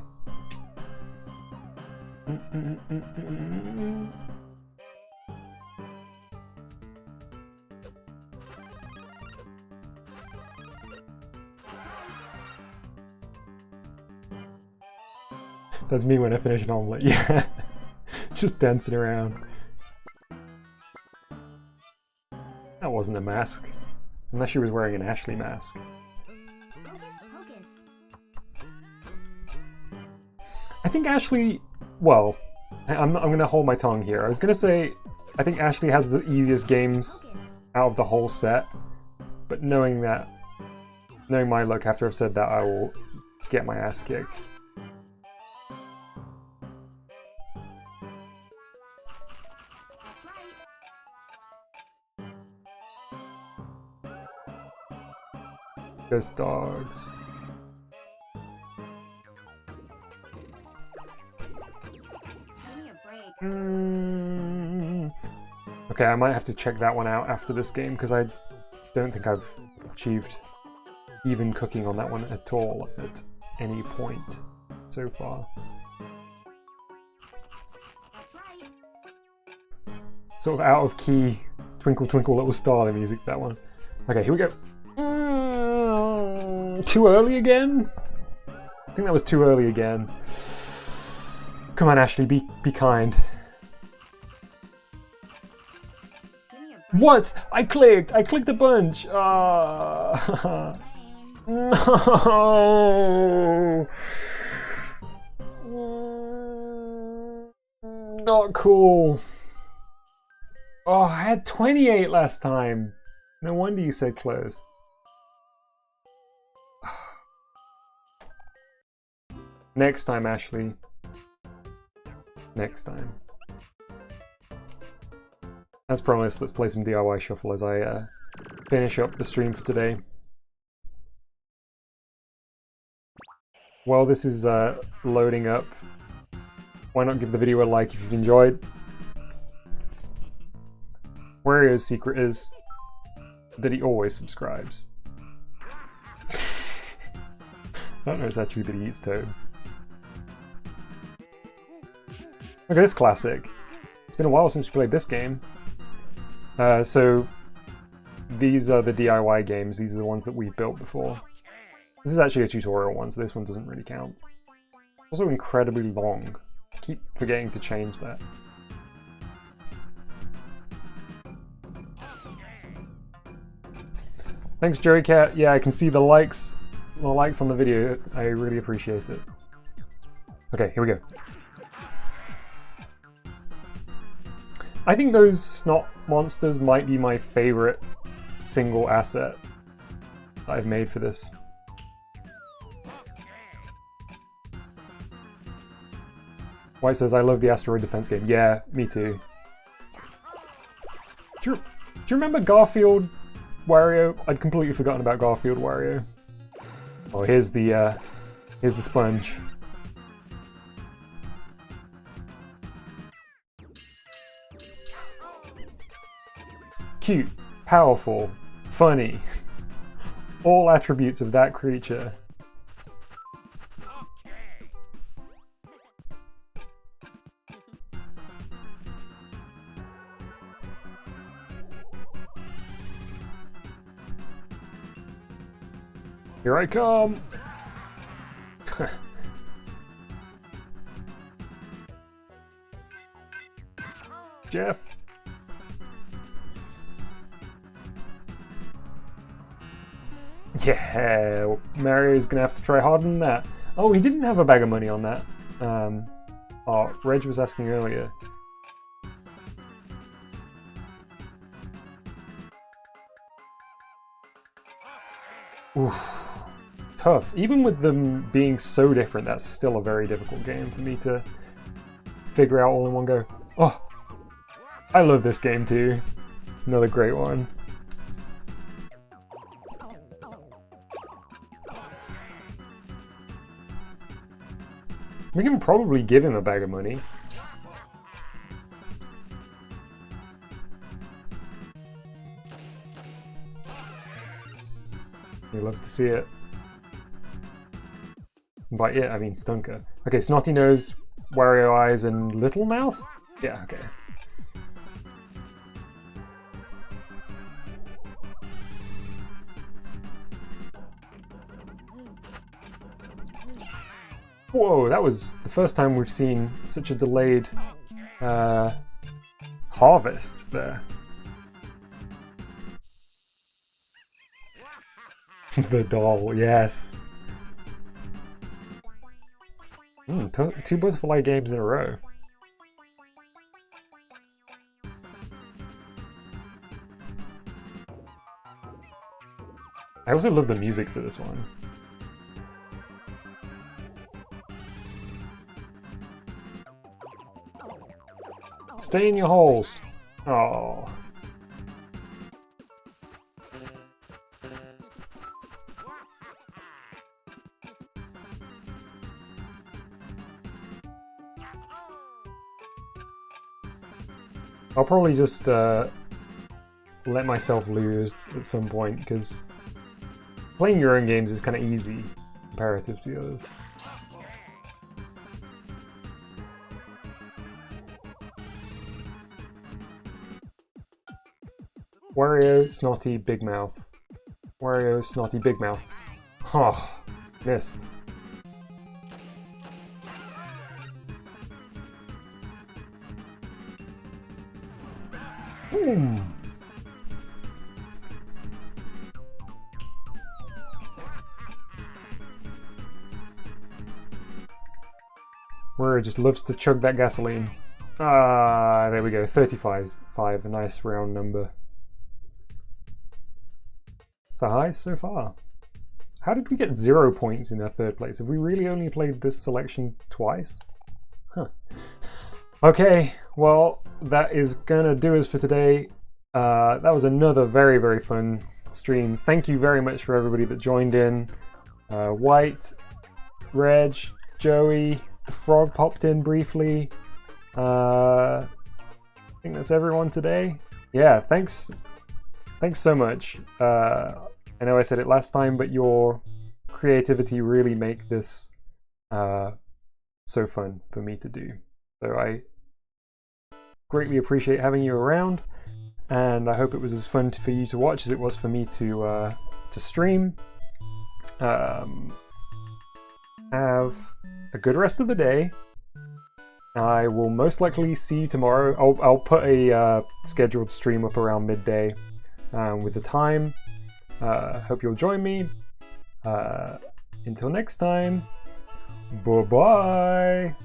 That's me when I finish an omelette, yeah. Just dancing around. That wasn't a mask. Unless she was wearing an Ashley mask. I think Ashley, well, I'm going to hold my tongue here. I was going to say, I think Ashley has the easiest games out of the whole set, but knowing my luck after I've said that, I will get my ass kicked. Ghost dogs. Okay, I might have to check that one out after this game because I don't think I've achieved even cooking on that one at all at any point so far. Sort of out of key, Twinkle Twinkle Little Star, the music, that one. Okay, here we go. Too early again? I think that was too early again. Come on, Ashley, be kind. What? I clicked a bunch! No! Not cool. Oh, I had 28 last time. No wonder you said close. Next time, Ashley. Next time. As promised, let's play some DIY Shuffle as I finish up the stream for today. While this is loading up, why not give the video a like if you've enjoyed? Wario's secret is that he always subscribes. I don't know, it's actually that he eats Toad. Look at this classic. It's been a while since we played this game. So these are the DIY games. These are the ones that we've built before. This is actually a tutorial one, so this one doesn't really count. It's also incredibly long. I keep forgetting to change that. Thanks, Joey Cat. Yeah, I can see the likes on the video. I really appreciate it. Okay, here we go. I think those snot monsters might be my favorite single asset that I've made for this. White says, I love the asteroid defense game. Yeah, me too. Do you remember Garfield Wario? I'd completely forgotten about Garfield Wario. Oh, here's the sponge. Cute, powerful, funny. All attributes of that creature. Here I come! Jeff! Yeah, Mario's gonna have to try harder than that. Oh, he didn't have a bag of money on that. Oh, Reg was asking earlier. Oof. Tough. Even with them being so different, that's still a very difficult game for me to figure out all in one go. Oh, I love this game too. Another great one. We can probably give him a bag of money. We love to see it. By it, I mean Stunker. Okay, Snotty Nose, Wario Eyes, and Little Mouth? Yeah, okay. Whoa, that was the first time we've seen such a delayed harvest there. The doll, yes. Two butterfly games in a row. I also love the music for this one. Stay in your holes. Oh. I'll probably just let myself lose at some point, because playing your own games is kind of easy comparative to the others. Wario, Snotty, Big Mouth. Wario, Snotty, Big Mouth. Oh, missed. Boom! Wario just loves to chug that gasoline. Ah, there we go. 35, a nice round number. It's a high so far. How did we get 0 points in our third place? Have we really only played this selection twice? Huh. Okay, well, that is gonna do us for today. That was another very, very fun stream. Thank you very much for everybody that joined in. White, Reg, Joey, the frog popped in briefly. I think that's everyone today. Yeah, thanks so much. I know I said it last time, but your creativity really make this so fun for me to do. So I greatly appreciate having you around, and I hope it was as fun for you to watch as it was for me to stream. Have a good rest of the day. I will most likely see you tomorrow. I'll put a scheduled stream up around midday with the time. Hope you'll join me. Until next time, bye-bye!